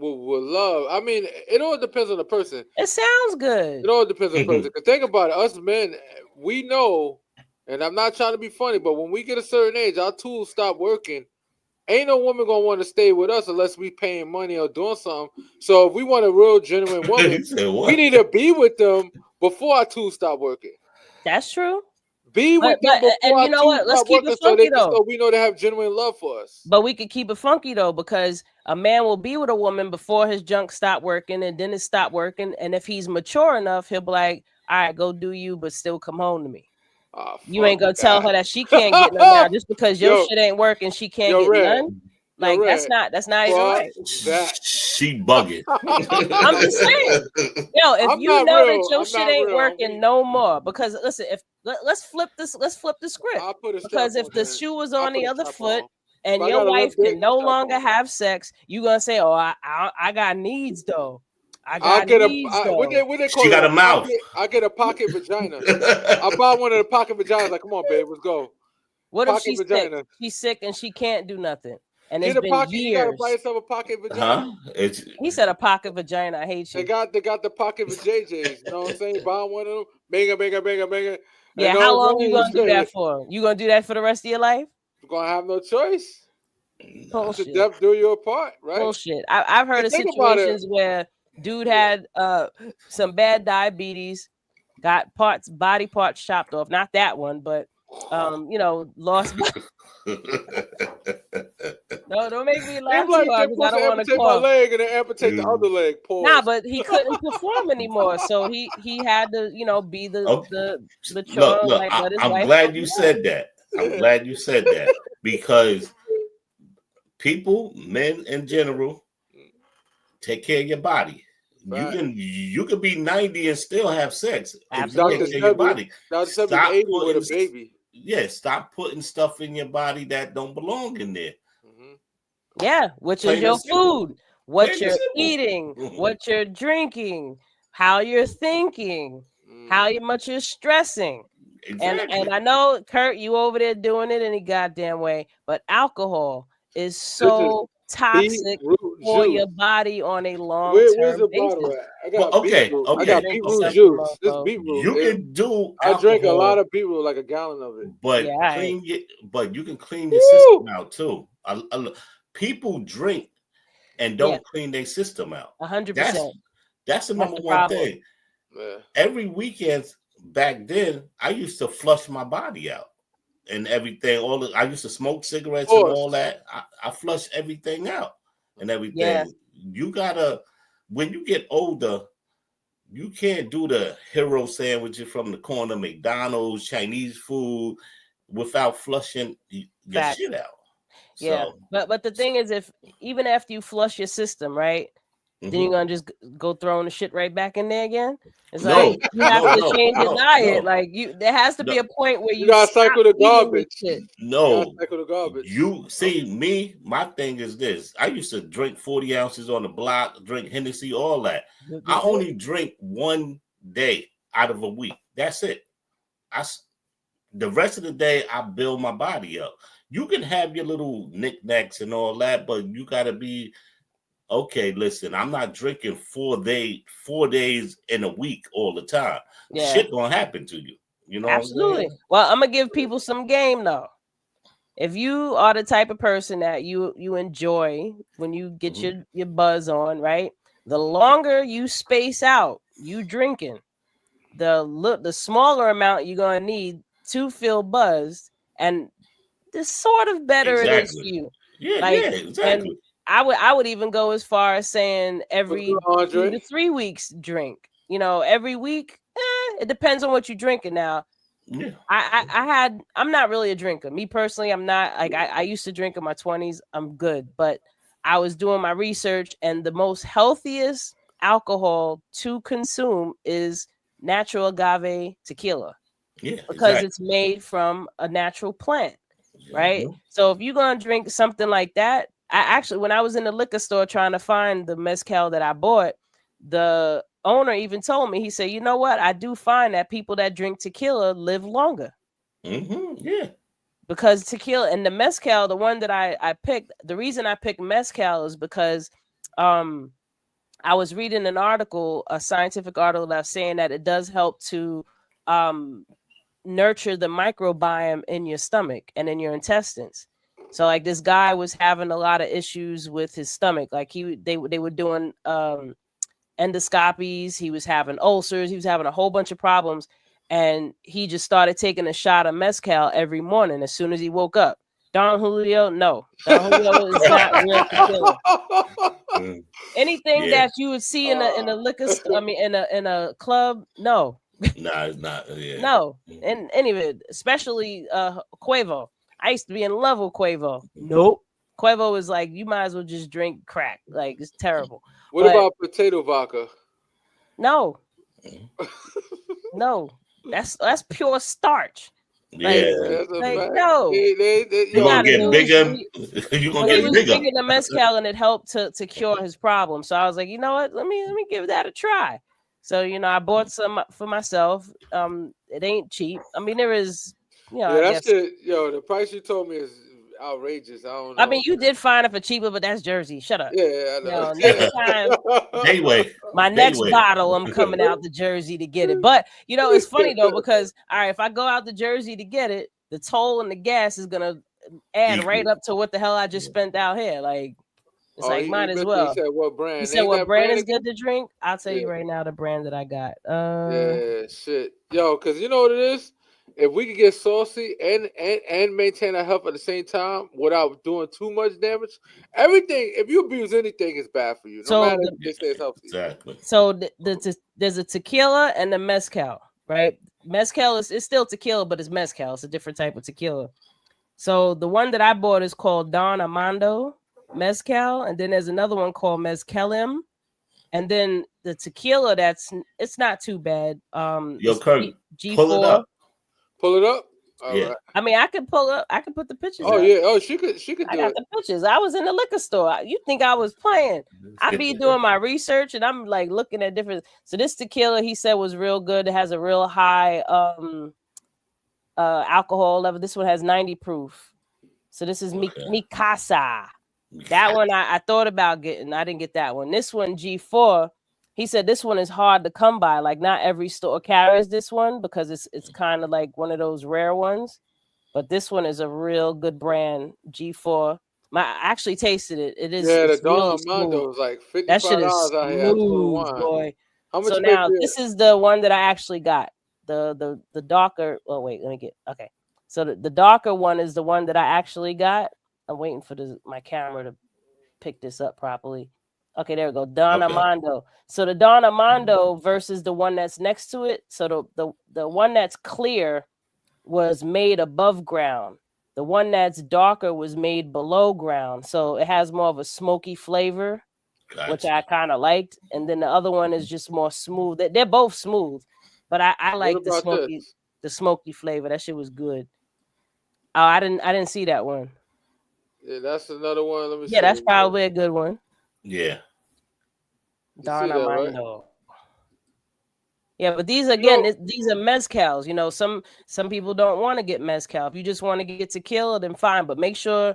Speaker 2: will love. I mean, it all depends on the person.
Speaker 1: It sounds
Speaker 2: It
Speaker 1: good.
Speaker 2: all depends on the person. Cause think about it. Us men, we know, and I'm not trying to be funny, but when we get a certain age, our tools stop working. Ain't no woman gonna want to stay with us unless we paying money or doing something. So if we want a real genuine woman,
Speaker 3: He said
Speaker 2: we
Speaker 3: what?
Speaker 2: need to be with them before our tools stop working.
Speaker 1: That's true.
Speaker 2: Be with them
Speaker 1: But
Speaker 2: before
Speaker 1: and
Speaker 2: our
Speaker 1: you know
Speaker 2: tools
Speaker 1: what? Let's
Speaker 2: stop
Speaker 1: keep
Speaker 2: working,
Speaker 1: it funky though.
Speaker 2: so we know they have genuine love for us.
Speaker 1: But we could keep it funky though, because a man will be with a woman before his junk stop working, and then it stop working. And if he's mature enough, he'll be like, "All right, go do you, but still come home to me."
Speaker 2: Ah,
Speaker 1: You
Speaker 2: fuck
Speaker 1: ain't gonna tell
Speaker 2: that.
Speaker 1: her that she can't get none now just because your
Speaker 2: yo,
Speaker 1: shit ain't working. She can't
Speaker 2: yo,
Speaker 1: get
Speaker 2: Red,
Speaker 1: none.
Speaker 2: yo,
Speaker 1: Like
Speaker 2: Red.
Speaker 1: that's not even
Speaker 2: Fuck
Speaker 1: right.
Speaker 2: that.
Speaker 3: She bugging.
Speaker 1: I'm just saying. Yo, if
Speaker 2: I'm
Speaker 1: you
Speaker 2: not
Speaker 1: know that
Speaker 2: real.
Speaker 1: your
Speaker 2: I'm
Speaker 1: shit
Speaker 2: not
Speaker 1: ain't
Speaker 2: real. I'm
Speaker 1: working
Speaker 2: weak.
Speaker 1: no more, because listen, if let's flip the script.
Speaker 2: I'll put a strap
Speaker 1: Because
Speaker 2: on
Speaker 1: if the
Speaker 2: then.
Speaker 1: shoe was
Speaker 2: I'll
Speaker 1: on
Speaker 2: put
Speaker 1: the
Speaker 2: a
Speaker 1: other
Speaker 2: strap
Speaker 1: foot
Speaker 2: on. If
Speaker 1: and
Speaker 2: I
Speaker 1: your
Speaker 2: got a
Speaker 1: wife
Speaker 2: limp dick,
Speaker 1: can no
Speaker 2: strap
Speaker 1: longer
Speaker 2: on.
Speaker 1: have sex, you gonna say, "Oh, I got needs though. I
Speaker 2: I'll
Speaker 1: got
Speaker 2: get
Speaker 1: needs though."
Speaker 2: what they
Speaker 3: She
Speaker 2: call it,
Speaker 3: got
Speaker 2: a
Speaker 3: a mouth.
Speaker 2: pocket. I get a pocket vagina. I buy one of the pocket vaginas. Like, come on, babe, let's go.
Speaker 1: What if
Speaker 2: Pocket
Speaker 1: she's sick?
Speaker 2: vagina.
Speaker 1: She's sick and she can't do nothing, and it's
Speaker 2: Get a
Speaker 1: been
Speaker 2: pocket. You gotta buy
Speaker 1: years.
Speaker 2: yourself a pocket vagina.
Speaker 3: Huh? It's
Speaker 1: He said a pocket vagina. I hate you.
Speaker 2: They got the pocket vajayjays. You know what I'm saying? Buy one of them. Banga, banga, banga, banga. You
Speaker 1: Yeah,
Speaker 2: know
Speaker 1: how
Speaker 2: what
Speaker 1: long
Speaker 2: I'm
Speaker 1: you
Speaker 2: saying?
Speaker 1: gonna do that for? You gonna do that for the rest of your life?
Speaker 2: You're gonna have no choice. To
Speaker 1: Bullshit.
Speaker 2: death do you apart, right?
Speaker 1: Bullshit. I've heard
Speaker 2: And
Speaker 1: of
Speaker 2: think about it.
Speaker 1: situations where dude
Speaker 2: Yeah.
Speaker 1: had some bad diabetes, got body parts chopped off. Not that one, but lost. No, don't make me
Speaker 2: They
Speaker 1: laugh
Speaker 2: be
Speaker 1: too
Speaker 2: like, they're
Speaker 1: hard because I
Speaker 2: supposed to
Speaker 1: don't want to
Speaker 2: amputate my
Speaker 1: cough.
Speaker 2: leg and then amputate the other leg.
Speaker 1: Nah,
Speaker 2: Pause.
Speaker 1: but he couldn't perform anymore, so he had to be
Speaker 3: okay.
Speaker 1: the
Speaker 3: Look,
Speaker 1: chore,
Speaker 3: look.
Speaker 1: like let his
Speaker 3: I'm
Speaker 1: wife
Speaker 3: glad
Speaker 1: help
Speaker 3: you
Speaker 1: him out.
Speaker 3: said that. I'm glad you said that because people, men in general, take care of your body.
Speaker 2: Right.
Speaker 3: You can be 90 and still have sex if you take
Speaker 2: Dr.
Speaker 1: Absolutely.
Speaker 3: care of your body.
Speaker 2: Sebi's
Speaker 3: Stop
Speaker 2: 80 with
Speaker 3: putting
Speaker 2: a baby.
Speaker 3: stop putting stuff in your body that don't belong in there.
Speaker 2: Mm-hmm.
Speaker 1: Yeah, which is
Speaker 3: Plain and
Speaker 1: your
Speaker 3: simple.
Speaker 1: food, what
Speaker 3: Plain and
Speaker 1: you're
Speaker 3: simple.
Speaker 1: eating,
Speaker 3: Mhm.
Speaker 1: what you're drinking, how you're thinking, how much you're stressing. And
Speaker 3: Exactly.
Speaker 1: I know, Kurt, you over there doing it any goddamn way, but alcohol is
Speaker 2: Listen,
Speaker 1: so toxic
Speaker 2: beetroot
Speaker 1: for
Speaker 2: juice.
Speaker 1: your body on a long-term
Speaker 2: Where's the bottle
Speaker 1: basis.
Speaker 2: at? I
Speaker 3: Well,
Speaker 2: got
Speaker 3: okay,
Speaker 2: beetroot. I
Speaker 1: You
Speaker 2: got
Speaker 3: okay,
Speaker 1: drinking
Speaker 2: beetroot
Speaker 3: okay.
Speaker 1: something,
Speaker 2: juice. This
Speaker 1: mofo.
Speaker 2: beetroot
Speaker 3: You
Speaker 2: is.
Speaker 3: can do
Speaker 2: I drink a lot
Speaker 3: alcohol,
Speaker 2: of beetroot, like a gallon of it.
Speaker 1: Yeah,
Speaker 3: but
Speaker 1: all right.
Speaker 3: you can clean your system
Speaker 2: Woo!
Speaker 3: out too. People drink and
Speaker 1: Yeah,
Speaker 3: don't clean their system out.
Speaker 1: 100%.
Speaker 3: That's the
Speaker 1: That's
Speaker 3: number
Speaker 1: the
Speaker 3: one
Speaker 1: problem.
Speaker 3: thing.
Speaker 2: Yeah.
Speaker 3: Every weekend back then, I used to flush my body out and everything. I used to smoke cigarettes
Speaker 2: Of
Speaker 3: and
Speaker 2: course.
Speaker 3: all that. I flush everything out and
Speaker 1: Yeah,
Speaker 3: everything. You gotta when you get older, you can't do the hero sandwiches from the corner, McDonald's, Chinese food, without flushing your
Speaker 1: facts.
Speaker 3: shit out.
Speaker 1: Yeah,
Speaker 3: So,
Speaker 1: but the thing is, if even after you flush your system, right, then you're gonna just go throwing the shit right back in there again. It's like
Speaker 3: no,
Speaker 1: you have
Speaker 3: no,
Speaker 1: to
Speaker 3: no,
Speaker 1: change your
Speaker 3: no,
Speaker 1: diet.
Speaker 3: no,
Speaker 1: Like there has to
Speaker 3: no,
Speaker 1: be a point where
Speaker 2: You
Speaker 1: you
Speaker 2: gotta
Speaker 1: stop
Speaker 2: cycle the
Speaker 1: eating this
Speaker 2: garbage.
Speaker 1: shit.
Speaker 2: You gotta
Speaker 3: no.
Speaker 2: cycle the garbage.
Speaker 3: You see me, my thing is this. I used to drink 40 ounces on the block, drink Hennessy, all that. I only drink one day out of a week. That's it. The rest of the day, I build my body up. You can have your little knickknacks and all that, but you gotta be okay. Listen, I'm not drinking 4 days in a week all the time.
Speaker 1: Yeah,
Speaker 3: Shit gonna happen to you. You know what I'm
Speaker 1: absolutely.
Speaker 3: saying?
Speaker 1: Well, I'm gonna give people some game though. If you are the type of person that you enjoy when you get your buzz on, right? The longer you space out, you drinking, the smaller amount you're gonna need to feel buzzed, and the sort of better it is for
Speaker 3: Exactly.
Speaker 1: you.
Speaker 3: Yeah,
Speaker 1: Like, and
Speaker 3: exactly.
Speaker 1: I would even go as far as saying
Speaker 2: What's
Speaker 1: every
Speaker 2: good,
Speaker 1: 2
Speaker 2: Andre?
Speaker 1: to 3 weeks drink. every week, it depends on what you're drinking. Now,
Speaker 3: Yeah.
Speaker 1: I'm not really a drinker. Me personally, I'm not. Like, I used to drink in my 20s. I'm good, but I was doing my research, and the most healthiest alcohol to consume is natural agave tequila,
Speaker 3: Yeah.
Speaker 1: because
Speaker 3: Exactly.
Speaker 1: it's made from a natural plant, right?
Speaker 3: Mhm.
Speaker 1: So if you're gonna drink something like that, I actually, when I was in the liquor store trying to find the mezcal that I bought, the owner even told me, he said, "You know what? I do find that people that drink tequila live longer."
Speaker 3: Yeah.
Speaker 1: Because tequila and the mezcal, the one that I picked, the reason I picked mezcal is because um I was reading an article, a scientific article that was saying that it does help to um nurture the microbiome in your stomach and in your intestines. So like this guy was having a lot of issues with his stomach. Like they were doing endoscopies, he was having ulcers, he was having a whole bunch of problems, and he just started taking a shot of mezcal every morning as soon as he woke up. Don Julio, no. Don Julio is not real tequila.
Speaker 3: Mm.
Speaker 1: Anything
Speaker 3: Yeah.
Speaker 1: that you would see in a liquor store, I mean in a club, no.
Speaker 3: Nah, it's not. Yeah.
Speaker 1: No, and any of it, especially Quavo. I used to be in love with Quavo.
Speaker 3: Mhm.
Speaker 1: Nope. Quavo is like, you might as well just drink crack. Like, it's terrible.
Speaker 2: What
Speaker 1: But
Speaker 2: about potato vodka?
Speaker 1: no,
Speaker 3: Mhm.
Speaker 1: no, that's pure starch. Like,
Speaker 3: Yeah.
Speaker 2: Yeah, that's a fact.
Speaker 1: no,
Speaker 3: You're
Speaker 1: he
Speaker 2: Yo,
Speaker 3: gonna
Speaker 1: got a
Speaker 3: get
Speaker 2: man.
Speaker 1: new.
Speaker 3: bigger. You're gonna
Speaker 1: But he
Speaker 3: get
Speaker 1: was
Speaker 3: bigger.
Speaker 1: drinking the mezcal, and it helped to cure his problem. So I was like, you know what? Let me give that a try. So I bought some for myself. It ain't cheap. I mean, there is,
Speaker 2: Yeah,
Speaker 1: I
Speaker 2: that
Speaker 1: guess.
Speaker 2: shit. Yo, the price you told me is outrageous. I don't
Speaker 1: I mean,
Speaker 2: know.
Speaker 1: you did find it for cheaper, but that's Jersey. Shut up.
Speaker 2: Yeah, I know.
Speaker 1: Next time,
Speaker 3: Dayway.
Speaker 1: my next
Speaker 3: Dayway.
Speaker 1: bottle, I'm coming out to Jersey to get it. But it's funny though, because all right, if I go out to Jersey to get it, the toll and the gas is gonna add right
Speaker 3: Equal.
Speaker 1: up to what the hell I just
Speaker 3: Yeah.
Speaker 1: spent out here. Like, it's
Speaker 2: Oh,
Speaker 1: like,
Speaker 2: he
Speaker 1: might as
Speaker 2: mentioned. He
Speaker 1: well.
Speaker 2: said what
Speaker 1: You
Speaker 2: brand?
Speaker 1: said
Speaker 2: Name
Speaker 1: what
Speaker 2: that
Speaker 1: brand
Speaker 2: brand
Speaker 1: is
Speaker 2: again.
Speaker 1: good to drink? I'll tell you
Speaker 2: Yeah,
Speaker 1: right now the brand that I got.
Speaker 2: yeah, shit. Yo, cause you know what it is. If we could get saucy and maintain our health at the same time without doing too much damage, everything. If you abuse anything, it's bad for you. No
Speaker 1: So
Speaker 2: matter
Speaker 1: the
Speaker 2: if they say it's healthy.
Speaker 3: Exactly.
Speaker 1: there's a tequila and the mezcal, right? Mezcal is it's still tequila, but it's mezcal. It's a different type of tequila. So the one that I bought is called Don Armando Mezcal, and then there's another one called Mezcalim, and then the tequila it's not too bad.
Speaker 3: Yo,
Speaker 1: It's
Speaker 3: Kurt, pull it
Speaker 1: G4.
Speaker 3: up.
Speaker 2: Pull it up. All
Speaker 3: Yeah.
Speaker 2: right.
Speaker 1: I mean, I could pull up. I could put the pictures
Speaker 2: Oh
Speaker 1: up.
Speaker 2: yeah. Oh, she could. She could
Speaker 1: I
Speaker 2: do
Speaker 1: got
Speaker 2: it.
Speaker 1: the pictures. I was in the liquor store. You think I was playing? I be doing my research and I'm like looking at different. So this tequila he said was real good. It has a real high alcohol level. This one has 90 proof. So this is
Speaker 3: Okay.
Speaker 1: Mikasa. That one I thought about getting. I didn't get that one. This one G4. He said this one is hard to come by. Like not every store carries this one because it's kind of like one of those rare ones. But this one is a real good brand, G4. I actually tasted it.
Speaker 2: Yeah, the
Speaker 1: It's
Speaker 2: Don
Speaker 1: really smooth.
Speaker 2: Armando is like
Speaker 1: That shit is
Speaker 2: $55 out here at Total
Speaker 1: smooth,
Speaker 2: Wine.
Speaker 1: boy.
Speaker 2: How much
Speaker 1: So
Speaker 2: you pay
Speaker 1: now
Speaker 2: for it?
Speaker 1: this is the one that I actually got. The darker. Oh wait, let me get okay. So the darker one is the one that I actually got. I'm waiting for my camera to pick this up properly. Okay, there we go. Don
Speaker 3: Okay.
Speaker 1: Armando. So the Don Armando versus the one that's next to it. So the one that's clear was made above ground. The one that's darker was made below ground. So it has more of a smoky flavor, which
Speaker 3: Gotcha.
Speaker 1: I kind of liked. And then the other one is just more smooth. They're both smooth, but I
Speaker 2: What
Speaker 1: like
Speaker 2: about this?
Speaker 1: the smoky flavor. That shit was good. Oh, I didn't see that one.
Speaker 2: Yeah, that's another one. Let me
Speaker 1: Yeah,
Speaker 2: see.
Speaker 1: that's probably a good one.
Speaker 3: Yeah.
Speaker 2: You see
Speaker 1: Don
Speaker 2: that, right?
Speaker 1: Armando. Yeah, but these
Speaker 2: You
Speaker 1: again,
Speaker 2: know,
Speaker 1: these are mezcals. Some people don't want to get mezcal. If you just want to get tequila, then fine. But make sure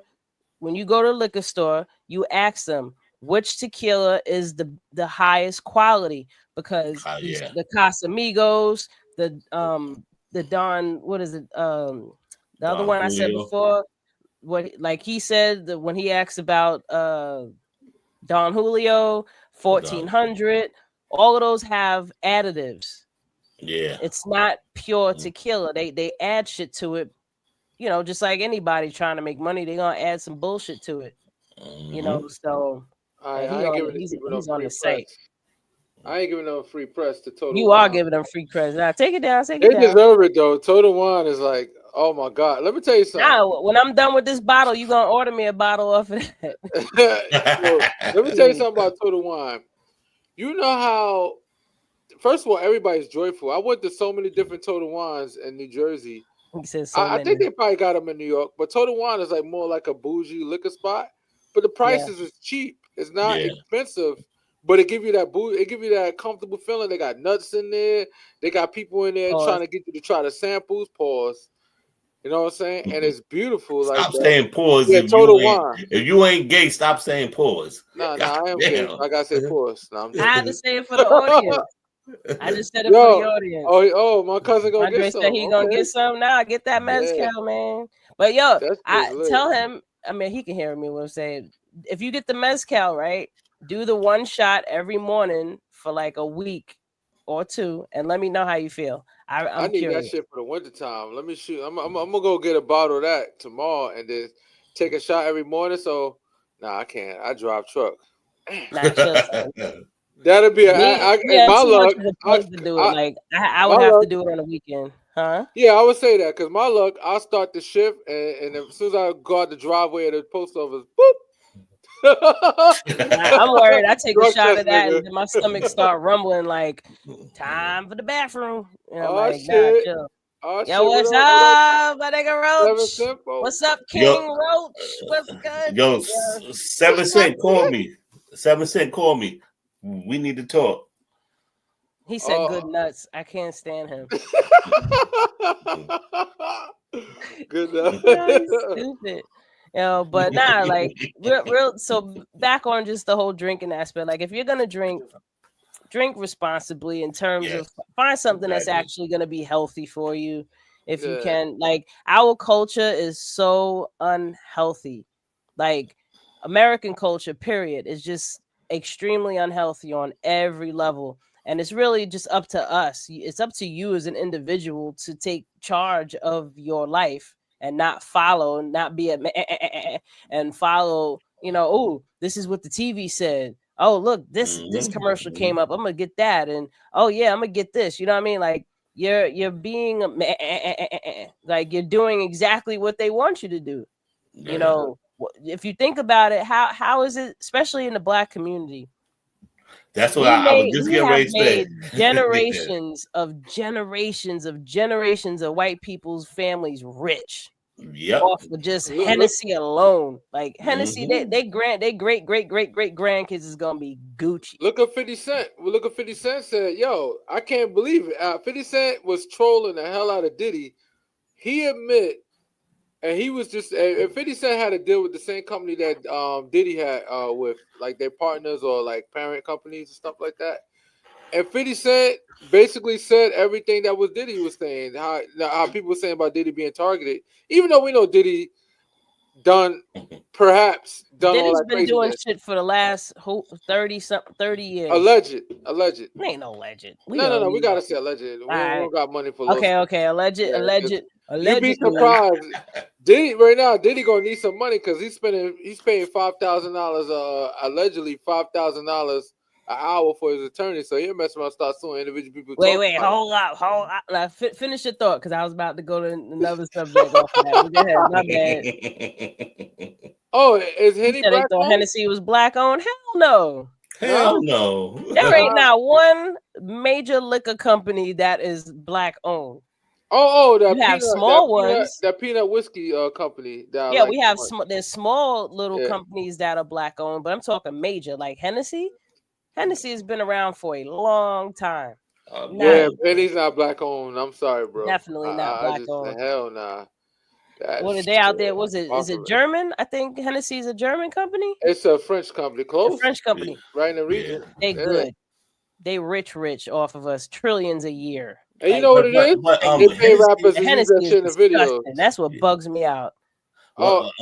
Speaker 1: when you go to the liquor store, you ask them which tequila is the highest quality because
Speaker 3: Yeah.
Speaker 1: the Casamigos, the Don, what is it? The other
Speaker 3: Don
Speaker 1: one I said
Speaker 3: Julio.
Speaker 1: before, what like he said that when he asked about Don Julio,
Speaker 3: Don.
Speaker 1: 1400, all of those have additives.
Speaker 3: Yeah.
Speaker 1: It's not pure tequila. They add shit to it. Just like anybody trying to make money, they're gonna add some bullshit to it.
Speaker 3: Mm-hmm.
Speaker 1: So
Speaker 2: I ain't giving these people no
Speaker 1: he's on
Speaker 2: free
Speaker 1: the site.
Speaker 2: press. I ain't giving them free press to Total
Speaker 1: You are
Speaker 2: Wine.
Speaker 1: giving them free press. Now take it down. Take
Speaker 2: They
Speaker 1: it down.
Speaker 2: deserve it though. Total Wine is like, oh my god. Let me tell you something.
Speaker 1: Now, when I'm done with this bottle, you gonna order me a bottle off of that.
Speaker 2: Yo, let me tell you something about Total Wine. You know how, first of all, everybody's joyful. I went to so many different Total Wines in New Jersey.
Speaker 1: He said so
Speaker 2: I think they probably got them in New York, but Total Wine is like more like a bougie liquor spot. But the prices is cheap. It's not expensive, but it give you that it give you that comfortable feeling. They got nuts in there. They got people in there trying to get you to try the samples. Pause. You know what I'm saying? And it's beautiful.
Speaker 3: Stop
Speaker 2: like
Speaker 3: saying pause.
Speaker 2: Yeah,
Speaker 3: If you ain't gay, stop saying pause.
Speaker 2: Nah, I am gay. I gotta say pause. Nah,
Speaker 1: I had to say it for the audience. I just said it for the audience.
Speaker 2: Oh, my cousin gonna
Speaker 1: Andre
Speaker 2: get some.
Speaker 1: said he gonna get some now. Get that mezcal, man. But yo, I tell him. I mean, he can hear me when I'm saying, if you get the mezcal right, do the one shot every morning for like a week or two, and let me know how you feel. I
Speaker 2: need
Speaker 1: curious.
Speaker 2: that shit for the wintertime. Let me shoot. I'm gonna go get a bottle of that tomorrow and then take a shot every morning. So, nah, I can't. I drive truck.
Speaker 1: Nah, chill.
Speaker 2: That'll be my luck.
Speaker 1: To do it. Like I would have to do it on a weekend, huh?
Speaker 2: Yeah, I would say that because my luck, I'll start the shift, and as soon as I go out the driveway at the post office, boop.
Speaker 1: I'm worried. I take a shot of that, and then my stomach start rumbling like, time for the bathroom. And I'm like,
Speaker 2: shit.
Speaker 1: nah, chill.
Speaker 2: Oh,
Speaker 1: yo, what's up, my nigga Roach? What's up, King Roach? What's good?
Speaker 3: Yo, 7 Cent, call me. 7 Cent, call me. We need to talk.
Speaker 1: He said good nuts. I can't stand him.
Speaker 2: Good nuts.
Speaker 1: Stupid. But nah, like real. So back on just the whole drinking aspect. Like if you're gonna drink responsibly in terms of find something that's actually gonna be healthy for you. If you can, like our culture is so unhealthy. Like American culture, period, is just extremely unhealthy on every level. And it's really just up to us. It's up to you as an individual to take charge of your life and not follow, not be and follow, oh, this is what the TV said. Oh, look, this commercial came up. I'm gonna get that. And oh yeah, I'm gonna get this. You know what I mean? Like you're being like you're doing exactly what they want you to do. You know, if you think about it, how is it, especially in the Black community?
Speaker 3: That's what I was just getting ready to say.
Speaker 1: Generations of white people's families rich.
Speaker 3: Yep.
Speaker 1: Off of just Hennessy alone. Like Hennessy, they great grandkids is gonna be Gucci.
Speaker 2: Look at 50 Cent. Look at 50 Cent said, yo, I can't believe it. 50 Cent was trolling the hell out of Diddy. He admit, and he was just, if 50 Cent had to deal with the same company that Diddy had with, like their partners or like parent companies and stuff like that. And 50 Cent basically said everything that was Diddy was saying, how people were saying about Diddy being targeted, even though we know Diddy perhaps done
Speaker 1: Diddy's
Speaker 2: all that
Speaker 1: been
Speaker 2: craziness.
Speaker 1: doing shit for the last 30 years.
Speaker 2: Alleged.
Speaker 1: It ain't no alleged.
Speaker 2: No, we gotta say alleged. We don't got money for
Speaker 1: okay, alleged.
Speaker 2: You'd be surprised. Diddy gonna need some money because he's paying $5,000 allegedly $5,000 an hour for his attorney, so he'll mess around, start suing individual people.
Speaker 1: Wait, hold up. Now, finish your thought, because I was about to go to another subject off of that. Go ahead, my bad.
Speaker 2: Oh, is Henny black owned?
Speaker 1: Hennessy was black owned? Hell no.
Speaker 3: Hell no.
Speaker 1: There ain't not one major liquor company that is black owned.
Speaker 2: That
Speaker 1: you have small ones.
Speaker 2: That peanut whiskey company.
Speaker 1: Yeah, we have there's small little companies that are black owned, but I'm talking major, like Hennessy. Hennessy has been around for a long time.
Speaker 2: Penny's not black owned. I'm sorry, bro.
Speaker 1: Definitely not black owned.
Speaker 2: Hell nah.
Speaker 1: What are they out there? Is it German? I think Hennessy is a German company.
Speaker 2: It's a French company. Close.
Speaker 1: A French company.
Speaker 2: Right in the region.
Speaker 1: They good. They rich off of us. Trillions a year.
Speaker 2: And you know what it is? They pay rappers to use that shit in the video.
Speaker 1: That's what bugs me out.
Speaker 2: What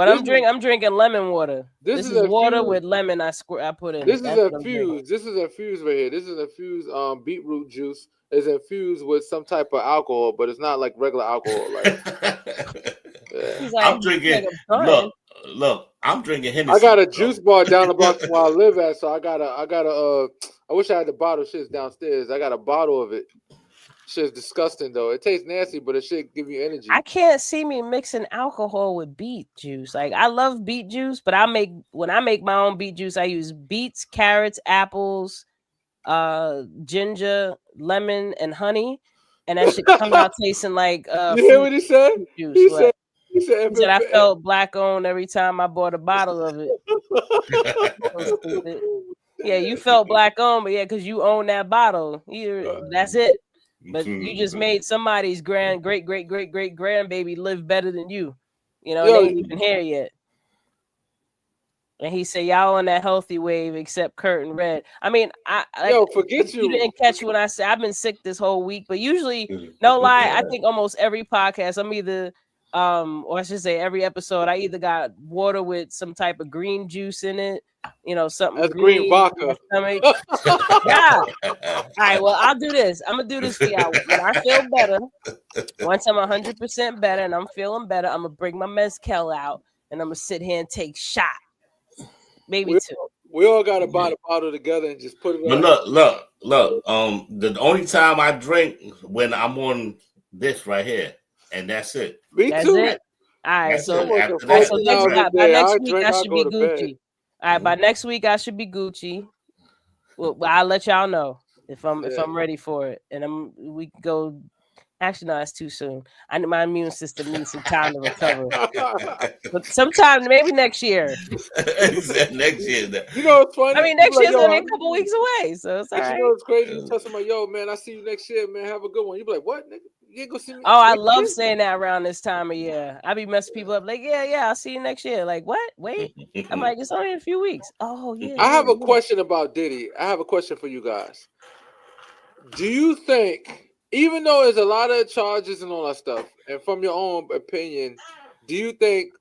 Speaker 2: I'm drinking?
Speaker 1: I'm drinking lemon water. This is water with lemon. I put in.
Speaker 2: This is infused. This is infused right here. This is infused beetroot juice. Is infused with some type of alcohol, but it's not like regular alcohol. Like,
Speaker 3: I'm drinking. Look, look, I'm drinking
Speaker 2: I
Speaker 3: Hennessy.
Speaker 2: got a juice bar down the block from where I live at, so I got a. I wish I had the bottle. Shit's downstairs. I got a bottle of it. Shit's disgusting though. It tastes nasty, but it should give you energy.
Speaker 1: I can't see me mixing alcohol with beet juice. Like I love beet juice, but when I make my own beet juice, I use beets, carrots, apples, ginger, lemon, and honey, and that shit come out tasting like
Speaker 2: You hear
Speaker 1: fruit
Speaker 2: what he said?
Speaker 1: juice.
Speaker 2: He
Speaker 1: What?
Speaker 2: said. He said.
Speaker 1: He said I felt black owned every time I bought a bottle of it. So stupid. Yeah, you felt black owned, but yeah, because you own that bottle. That's it. But you just made somebody's great grandbaby live better than you. You know,
Speaker 2: Yo,
Speaker 1: they ain't even here yet. And he said, y'all on that healthy wave except Kurt and Red. I mean,
Speaker 2: forget
Speaker 1: you didn't catch what I said. I've been sick this whole week, but usually, no lie, I think almost every podcast, I'm either or I should say every episode, I either got water with some type of green juice in it, you know, something
Speaker 2: that's green vodka.
Speaker 1: Yeah. All right, well, I'll do this. I'm gonna do this for y'all. When I feel better, once I'm 100% better and I'm feeling better, I'm gonna bring my mezcal out and I'm gonna sit here and take shots. Maybe two.
Speaker 2: We all gotta buy the bottle together and just put it
Speaker 3: But
Speaker 2: up.
Speaker 3: look. The only time I drink when I'm on this right here, and that's it.
Speaker 2: Me
Speaker 1: that's
Speaker 2: too.
Speaker 1: It. All right, so
Speaker 2: next
Speaker 1: week I should be Gucci. All right, by next week I should be Gucci. Well, I'll let y'all know if I'm ready for it, and we can go. Actually, no, that's too soon. My immune system needs some time to recover. But sometime, maybe next year.
Speaker 3: Next year.
Speaker 2: You know what's funny?
Speaker 1: I mean, next year's only a couple weeks away, so it's all right.
Speaker 2: You know what's crazy? You tell somebody, yo, man, I see you next year, man. Have a good one. You be like, what, nigga? You ain't gonna see me?
Speaker 1: Oh, I love saying that around this time of year. I be messing people up like, yeah, I'll see you next year. Like, what? Wait. I'm like, it's only in a few weeks. Oh, yeah.
Speaker 2: I have a question about Diddy. I have a question for you guys. Do you think, even though there's a lot of charges and all that stuff, and from your own opinion, do you think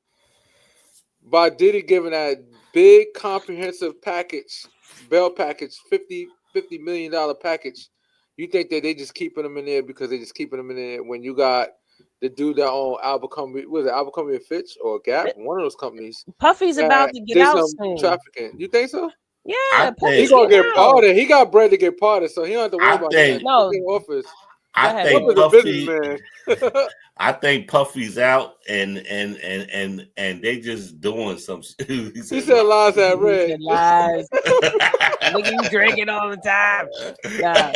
Speaker 2: by Diddy giving that big comprehensive package, bail package, $50 million package, you think that they just keeping them in there because they just keeping them in there when you got the dude that own Abercrombie, was it Abercrombie and Fitch or Gap? One of those companies.
Speaker 1: Puffy's about to get out soon.
Speaker 2: Trafficking. You think so?
Speaker 1: Yeah,
Speaker 2: he's gonna get parted. He got bread to get parted, so he don't have to worry about that.
Speaker 1: No
Speaker 2: office.
Speaker 3: I think Puffy. I think Puffy's out, and they just doing some.
Speaker 2: He said lies at red.
Speaker 1: Lies. Nigga, you drinking all the time. Nah.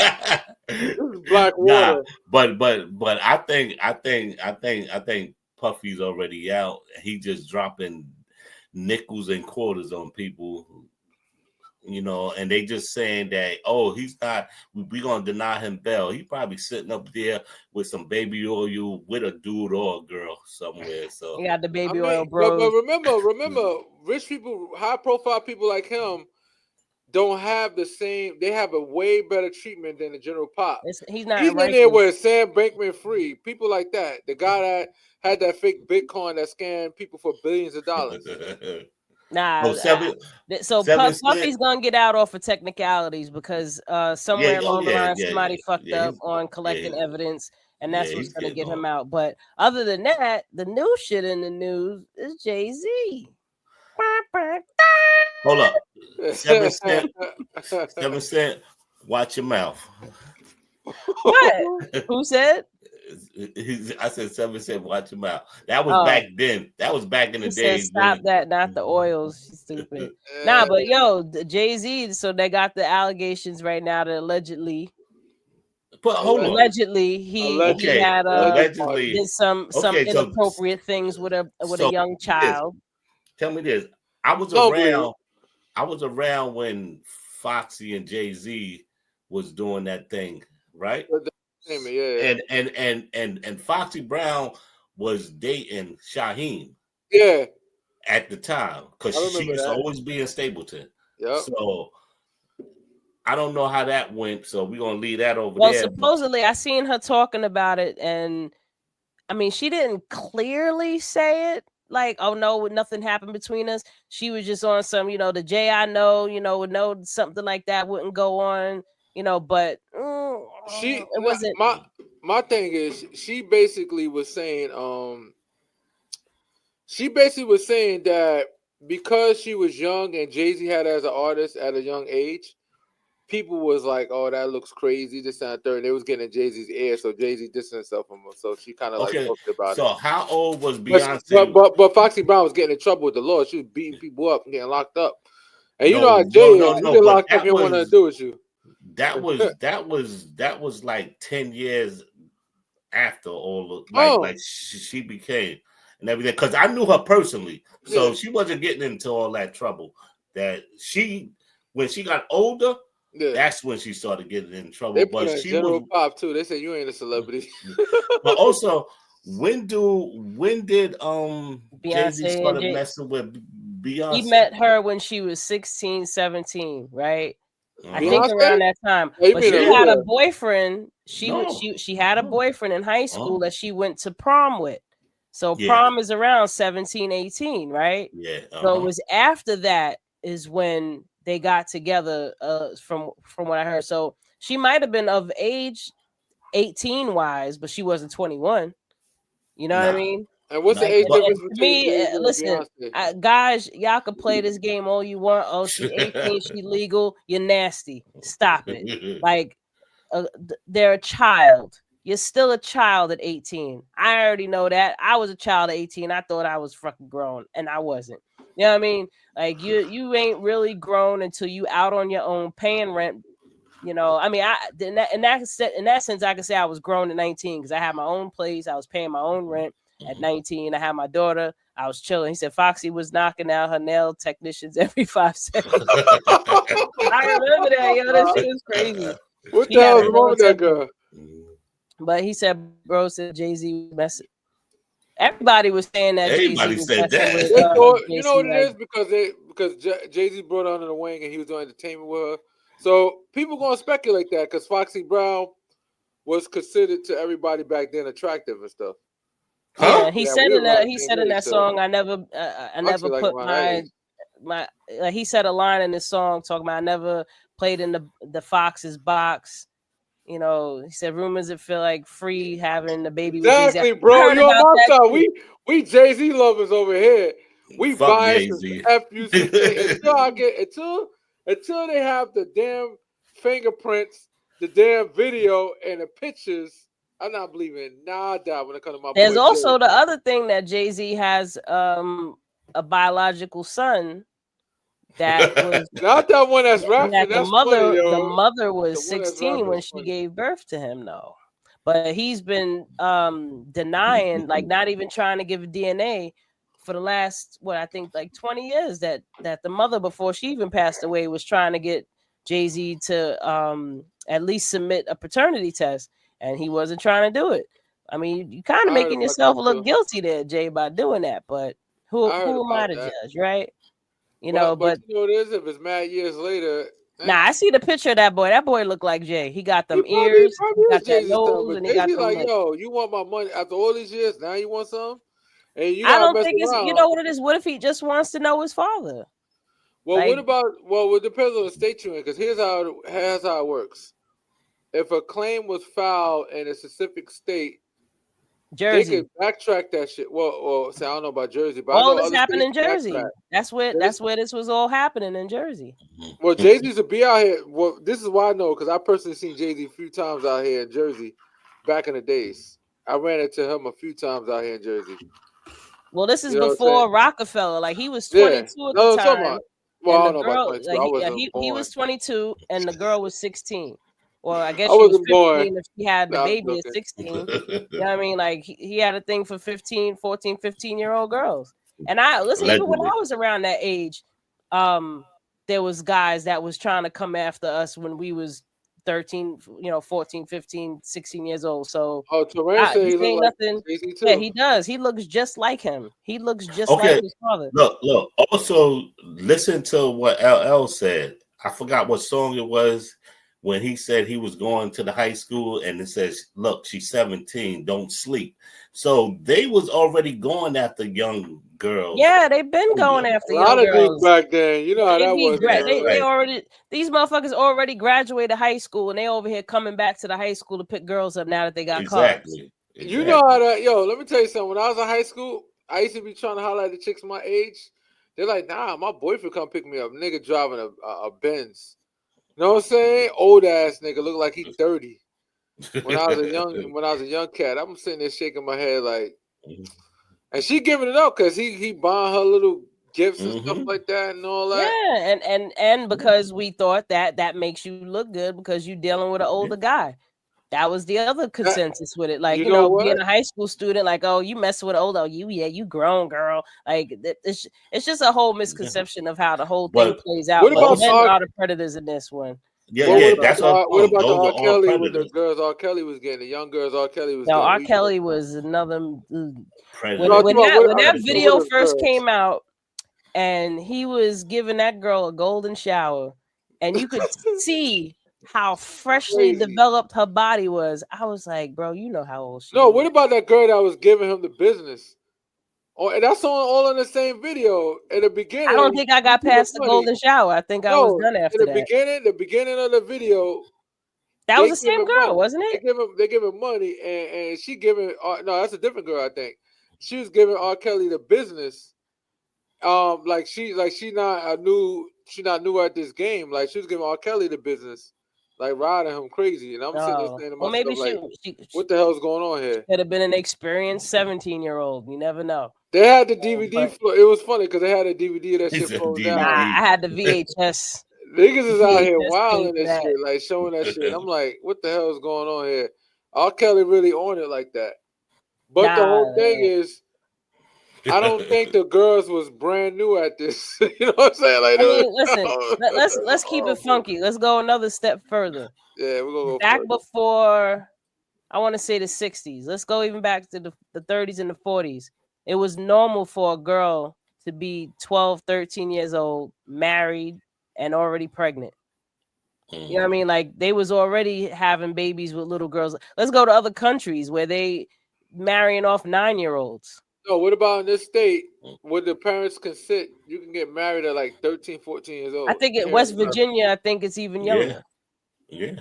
Speaker 2: This is black water.
Speaker 3: But I think Puffy's already out. He just dropping nickels and quarters on people. You know, and they just saying that, he's not, we're going to deny him bail. He probably sitting up there with some baby oil with a dude or a girl somewhere. So
Speaker 1: he got the baby oil, bro.
Speaker 2: But remember, rich people, high profile people like him don't have the same, they have a way better treatment than the general pop.
Speaker 1: He's not.
Speaker 2: He's in there with Sam Bankman-Fried, people like that. The guy that had that fake Bitcoin that scammed people for billions of dollars.
Speaker 1: Nah, Puffy's gonna get out off of technicalities because somewhere along the line somebody fucked up on collecting evidence, and that's what's gonna get him out. But other than that, the new shit in the news is Jay-Z.
Speaker 3: Hold up, 7 Cent, watch your mouth.
Speaker 1: What? Who said?
Speaker 3: I said 7 Cent, watch him out. That was back then. That was back in the day.
Speaker 1: Stop that, not the oils. Stupid. Nah, but Jay-Z. So they got the allegations right now that allegedly.
Speaker 3: But hold on.
Speaker 1: Allegedly, he had did some inappropriate things with a young child.
Speaker 3: Tell me this. I was around when Foxy and Jay-Z was doing that thing, right?
Speaker 2: Yeah.
Speaker 3: And Foxy Brown was dating Shaheem.
Speaker 2: Yeah.
Speaker 3: At the time, because she used to always be in Stapleton.
Speaker 2: Yeah.
Speaker 3: So I don't know how that went. So we're gonna leave that over
Speaker 1: there.
Speaker 3: Well,
Speaker 1: supposedly I seen her talking about it, and I mean she didn't clearly say it. Like, oh no, nothing happened between us. She was just on some, the Jay I know, something like that wouldn't go on. But
Speaker 2: it wasn't. My thing is, she basically was saying, she basically was saying that because she was young and Jay-Z had her as an artist at a young age, people was like, "Oh, that looks crazy." This and that, third. And they was getting in Jay-Z's ear, so Jay-Z distanced himself from her. So she kind of like
Speaker 3: Okay,
Speaker 2: talked about
Speaker 3: so
Speaker 2: it.
Speaker 3: how old was
Speaker 2: But,
Speaker 3: Beyonce?
Speaker 2: but Foxy Brown was getting in trouble with the law. She was beating people up and getting locked up. And you know
Speaker 3: No,
Speaker 2: how
Speaker 3: no,
Speaker 2: Jay
Speaker 3: no,
Speaker 2: is. You
Speaker 3: no.
Speaker 2: get
Speaker 3: But
Speaker 2: locked up, he don't want nothing to do with you.
Speaker 3: that was like 10 years after all of, like she became and everything, because I knew her personally, so she wasn't getting into all that trouble. That when she got older, that's when she started getting in trouble.
Speaker 2: They
Speaker 3: But
Speaker 2: put
Speaker 3: she
Speaker 2: General
Speaker 3: was
Speaker 2: Pop too. They said you ain't a celebrity.
Speaker 3: but also when did Jay-Z
Speaker 1: Beyonce
Speaker 3: started
Speaker 1: and
Speaker 3: messing with Beyonce?
Speaker 1: He met her when she was 16, 17, right? I think
Speaker 2: Beyonce?
Speaker 1: around that time.
Speaker 2: Oh,
Speaker 1: But she had a boyfriend. She had a boyfriend in high school that she went to prom with. So prom is around 17, 18, right?
Speaker 3: Yeah.
Speaker 1: So it was after that is when they got together, from what I heard. So she might have been of age 18 wise, but she wasn't 21. You know what I mean?
Speaker 2: And what's the age difference
Speaker 1: To
Speaker 2: between
Speaker 1: me,
Speaker 2: Jay-Z and
Speaker 1: listen,
Speaker 2: Beyonce?
Speaker 1: guys, y'all can play this game all you want. Oh, she 18, she legal. You're nasty. Stop it. Like, they're a child. You're still a child at 18. I already know that. I was a child at 18. I thought I was fucking grown, and I wasn't. You know what I mean? Like, you ain't really grown until you out on your own, paying rent. You know, I mean, in that sense, I can say I was grown at 19 because I had my own place. I was paying my own rent at 19. I had my daughter. I was chilling. He said Foxy was knocking out her nail technicians every 5 seconds. I remember that. Yo, that shit was crazy.
Speaker 2: What the hell is wrong with that girl?
Speaker 1: But he said, bro, said Jay-Z was messing. Everybody was saying that
Speaker 3: Everybody
Speaker 1: Jay-Z
Speaker 3: said that.
Speaker 2: With, you know what it is? Because Jay-Z brought her under the wing and he was doing entertainment with her. So people gonna speculate that because Foxy Brown was considered to everybody back then attractive and stuff.
Speaker 1: Yeah, he said in that song, I never put my he said a line in this song talking about I never played in the Fox's box. You know, he said rumors that feel like free having the baby with Jay-Z.
Speaker 2: Exactly, bro. You're on my side. We Jay-Z lovers over here. We biased as FUCK until they have the damn fingerprints, the damn video, and the pictures. I'm not believing nada when it comes to my.
Speaker 1: There's also the other thing that Jay-Z has a biological son that was
Speaker 2: not that one that's rapping.
Speaker 1: That
Speaker 2: that's
Speaker 1: the mother was 16 when she gave birth to him, though. But he's been denying, like not even trying to give DNA for the last I think like 20 years that the mother before she even passed away was trying to get Jay-Z to at least submit a paternity test, and he wasn't trying to do it. I mean, you kind of making yourself look guilty there, Jay, by doing that. But who am I to judge, right? You know, but
Speaker 2: you know what it is? If it's mad years later.
Speaker 1: Nah, I see the picture of that boy. That boy looked like Jay. He got them ears, he got that nose, and he got
Speaker 2: like, yo, you want my money after all these years? Now you want some? And you
Speaker 1: I don't think it's. You know what it is? What if he just wants to know his father?
Speaker 2: Well, what about? Well, it depends on the state you're in. Because here's how it works. If a claim was filed in a specific state,
Speaker 1: Jersey,
Speaker 2: they could backtrack that shit. Well, I don't know about Jersey, but
Speaker 1: all
Speaker 2: I know
Speaker 1: this happened in Jersey. That's where this was all happening in Jersey.
Speaker 2: Well, Jay-Z's to be out here. Well, this is why I know because I personally seen Jay-Z a few times out here in Jersey back in the days. I ran into him a few times out here in Jersey.
Speaker 1: Well, this is before Rockefeller. Like he was 22 at the time.
Speaker 2: Well, I don't know about 22.
Speaker 1: He was 22 and the girl was 16. Well, I guess
Speaker 2: she
Speaker 1: was 15 born. If she had the baby at 16. You know what I mean? Like he had a thing for 14, 15-year-old girls. And even when I was around that age, there was guys that was trying to come after us when we was 13, 14, 15, 16 years old. So
Speaker 2: Terrence said he looked
Speaker 1: nothing. Like yeah, he does. He looks just like him. He looks just like his father.
Speaker 3: Look. Also, listen to what LL said. I forgot what song it was when he said he was going to the high school and it says, look, she's 17, don't sleep. So they was already going after young girls.
Speaker 1: Yeah, they've been going after young girls
Speaker 2: back then. You know how that was.
Speaker 1: They already, these motherfuckers already graduated high school and they over here coming back to the high school to pick girls up now that they got cars.
Speaker 2: You know how that, let me tell you something. When I was in high school, I used to be trying to holler at the chicks my age. They're like, nah, my boyfriend come pick me up. Nigga driving a Benz. You know what I'm saying? Old ass nigga, look like he 30. When I was a young cat, I'm sitting there shaking my head like, and she giving it up because he buying her little gifts and stuff like that and all that.
Speaker 1: Yeah, and because we thought that makes you look good because you're dealing with an older guy. That was the other consensus with it. Like,
Speaker 2: You know
Speaker 1: being
Speaker 2: what?
Speaker 1: a high school student, like, oh, you mess with older, you grown, girl. Like, it's just a whole misconception of how the whole thing
Speaker 3: But
Speaker 1: plays out.
Speaker 2: What
Speaker 1: But
Speaker 2: about
Speaker 1: men
Speaker 2: R?
Speaker 1: are the predators in this one.
Speaker 2: What, what about
Speaker 3: that's
Speaker 2: the
Speaker 3: what I'm
Speaker 2: R, what
Speaker 3: saying.
Speaker 2: about the
Speaker 3: Those are
Speaker 2: R.
Speaker 3: all
Speaker 2: Kelly with the
Speaker 3: predators.
Speaker 2: girls R. Kelly was getting? The young girls R. Kelly was
Speaker 1: Now,
Speaker 2: getting.
Speaker 1: R. Kelly was another. When
Speaker 3: Predator.
Speaker 1: when
Speaker 2: No,
Speaker 1: that when
Speaker 2: I'm
Speaker 1: that
Speaker 2: talking about
Speaker 1: video
Speaker 2: with the
Speaker 1: first
Speaker 2: girls.
Speaker 1: came out, and he was giving that girl a golden shower, and you could see how freshly
Speaker 2: Crazy.
Speaker 1: developed her body was. I was like, bro, you know how old she
Speaker 2: No,
Speaker 1: is.
Speaker 2: what about that girl that was giving him the business? Oh, and that's all in the same video. In the
Speaker 1: I don't
Speaker 2: beginning,
Speaker 1: think I
Speaker 2: you
Speaker 1: got
Speaker 2: keep it
Speaker 1: past the
Speaker 2: funny.
Speaker 1: golden shower. I think I was
Speaker 2: No,
Speaker 1: done
Speaker 2: in
Speaker 1: after that.
Speaker 2: the beginning of the video,
Speaker 1: That was
Speaker 2: they
Speaker 1: the
Speaker 2: give
Speaker 1: same
Speaker 2: him
Speaker 1: girl,
Speaker 2: money.
Speaker 1: wasn't it?
Speaker 2: They give him money, and she giving. No, that's a different girl. I think she was giving R. Kelly the business. She not new at this game. Like she was giving R. Kelly the business, like riding him crazy. And I'm sitting there
Speaker 1: Oh,
Speaker 2: saying to
Speaker 1: well, maybe
Speaker 2: myself,
Speaker 1: she
Speaker 2: like,
Speaker 1: she,
Speaker 2: what the hell's going on here?
Speaker 1: could have been an experienced 17-year-old. You never know.
Speaker 2: They had the DVD.
Speaker 1: But
Speaker 2: It was funny because they had a DVD of that
Speaker 3: He
Speaker 2: shit
Speaker 3: said
Speaker 2: froze
Speaker 1: nah,
Speaker 2: down.
Speaker 1: I
Speaker 3: DVD.
Speaker 1: had the VHS.
Speaker 2: Niggas is out here
Speaker 1: VHS tape
Speaker 2: wilding
Speaker 1: for
Speaker 2: and
Speaker 1: that.
Speaker 2: shit, like showing that shit. I'm like, what the hell is going on here? R. Kelly really on it like that. But the
Speaker 1: Nah,
Speaker 2: whole thing is, I don't think the girls was brand new at this. You know what I'm saying? Like,
Speaker 1: I mean, listen, let's keep it
Speaker 2: horrible.
Speaker 1: funky. Let's go another step further.
Speaker 2: Yeah, we're gonna go
Speaker 1: Back
Speaker 2: further.
Speaker 1: before, I want to say the 60s. Let's go even back to the 30s and the 40s. It was normal for a girl to be 12, 13 years old, married, and already pregnant. You know what I mean? Like they was already having babies with little girls. Let's go to other countries where they marrying off 9-year-olds.
Speaker 2: No, what about in this state where the parents consent? You can get married at like 13, 14 years
Speaker 1: I
Speaker 2: old.
Speaker 1: think in West
Speaker 2: Parents got.
Speaker 1: Virginia, I think it's even
Speaker 3: Yeah,
Speaker 1: younger.
Speaker 3: yeah.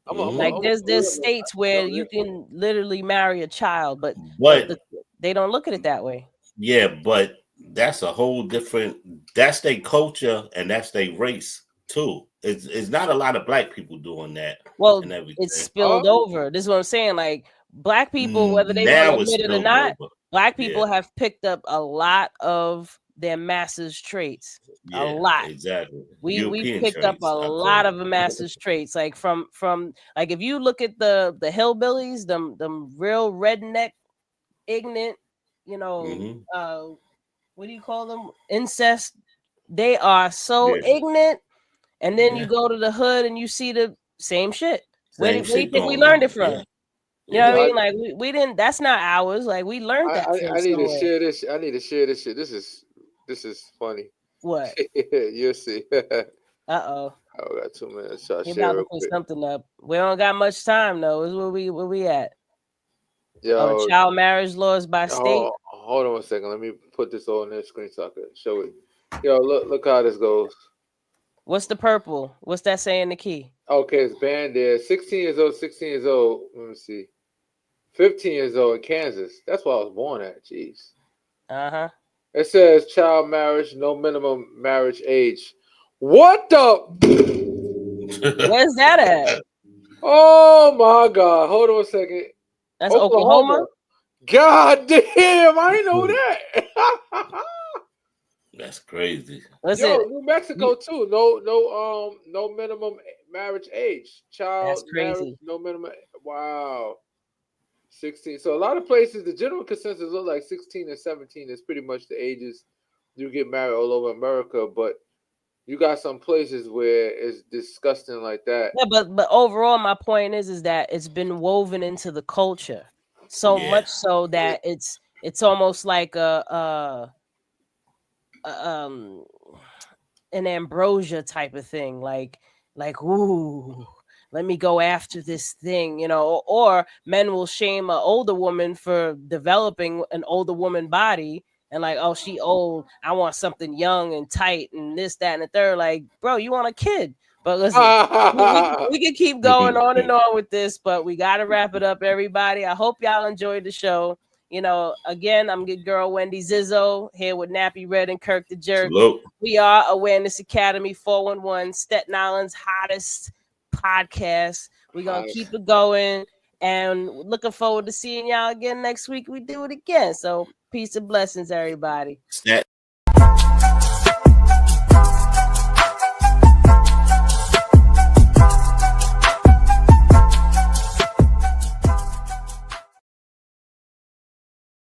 Speaker 1: Like
Speaker 2: I'm
Speaker 1: there's states where you can literally marry a child, but
Speaker 3: But
Speaker 1: they don't look at it that way.
Speaker 3: yeah, but that's a whole different. That's their culture and that's their race too. It's not a lot of black people doing that.
Speaker 1: Well,
Speaker 3: And everything.
Speaker 1: it's spilled over. This is what I'm saying. Like black people, whether they want to
Speaker 3: Now it's
Speaker 1: admit it or
Speaker 3: spilled
Speaker 1: not,
Speaker 3: over.
Speaker 1: black people have picked up a lot of their master's traits. A lot.
Speaker 3: Exactly.
Speaker 1: We've
Speaker 3: European
Speaker 1: picked up
Speaker 3: traits,
Speaker 1: a lot of master's traits. Like from like if you look at the hillbillies, them real redneck, ignorant, what do you call them? Incest. They are so ignorant. And then you go to the hood and you see the same shit. Where do you think we learned it from? You know what I mean? Like we didn't. That's not ours. Like we learned that from
Speaker 2: I need
Speaker 1: somewhere.
Speaker 2: to share this. I need to share this shit. This is funny.
Speaker 1: What?
Speaker 2: You'll see.
Speaker 1: Uh-oh.
Speaker 2: I got 2 minutes. So I'll
Speaker 1: You're
Speaker 2: share
Speaker 1: about to
Speaker 2: real
Speaker 1: put
Speaker 2: quick.
Speaker 1: something up. We don't got much time though. Is where we at?
Speaker 2: Yo,
Speaker 1: the child marriage laws by state.
Speaker 2: Hold on 1 second. Let me put this on the screen so I can show it. Yo, look how this goes.
Speaker 1: What's the purple? What's that saying? The key?
Speaker 2: Okay, it's banned there. 16 years old. 16 years old. Let me see. 15 years old in Kansas. That's where I was born at. Jeez.
Speaker 1: Uh-huh.
Speaker 2: It says child marriage, no minimum marriage age. What the?
Speaker 1: Where's that at?
Speaker 2: Oh my God! Hold on a second.
Speaker 1: That's Oklahoma.
Speaker 2: God damn! I didn't know that.
Speaker 3: That's crazy.
Speaker 1: Listen,
Speaker 2: Yo, New Mexico too. No minimum marriage age. Child marriage, no minimum. Wow. 16. So a lot of places, the general consensus look like 16 and 17 is pretty much the ages you get married all over America. But you got some places where it's disgusting like that.
Speaker 1: Yeah, but overall, my point is that it's been woven into the culture so much so that it's almost like an ambrosia type of thing, like ooh, let me go after this thing, or men will shame an older woman for developing an older woman body and like, oh, she old, I want something young and tight and this, that, and the third. Like, bro, you want a kid. But listen, we can keep going on and on with this, but we got to wrap it up, everybody. I hope y'all enjoyed the show. Again, I'm good girl Wendy Zizzo here with Nappy Red and Kirk the Jerk.
Speaker 3: Salute.
Speaker 1: We are Awareness Academy 411, Staten Island's hottest podcast. We're going to keep it going. And looking forward to seeing y'all again next week. We do it again. So peace and blessings, everybody.
Speaker 3: Staten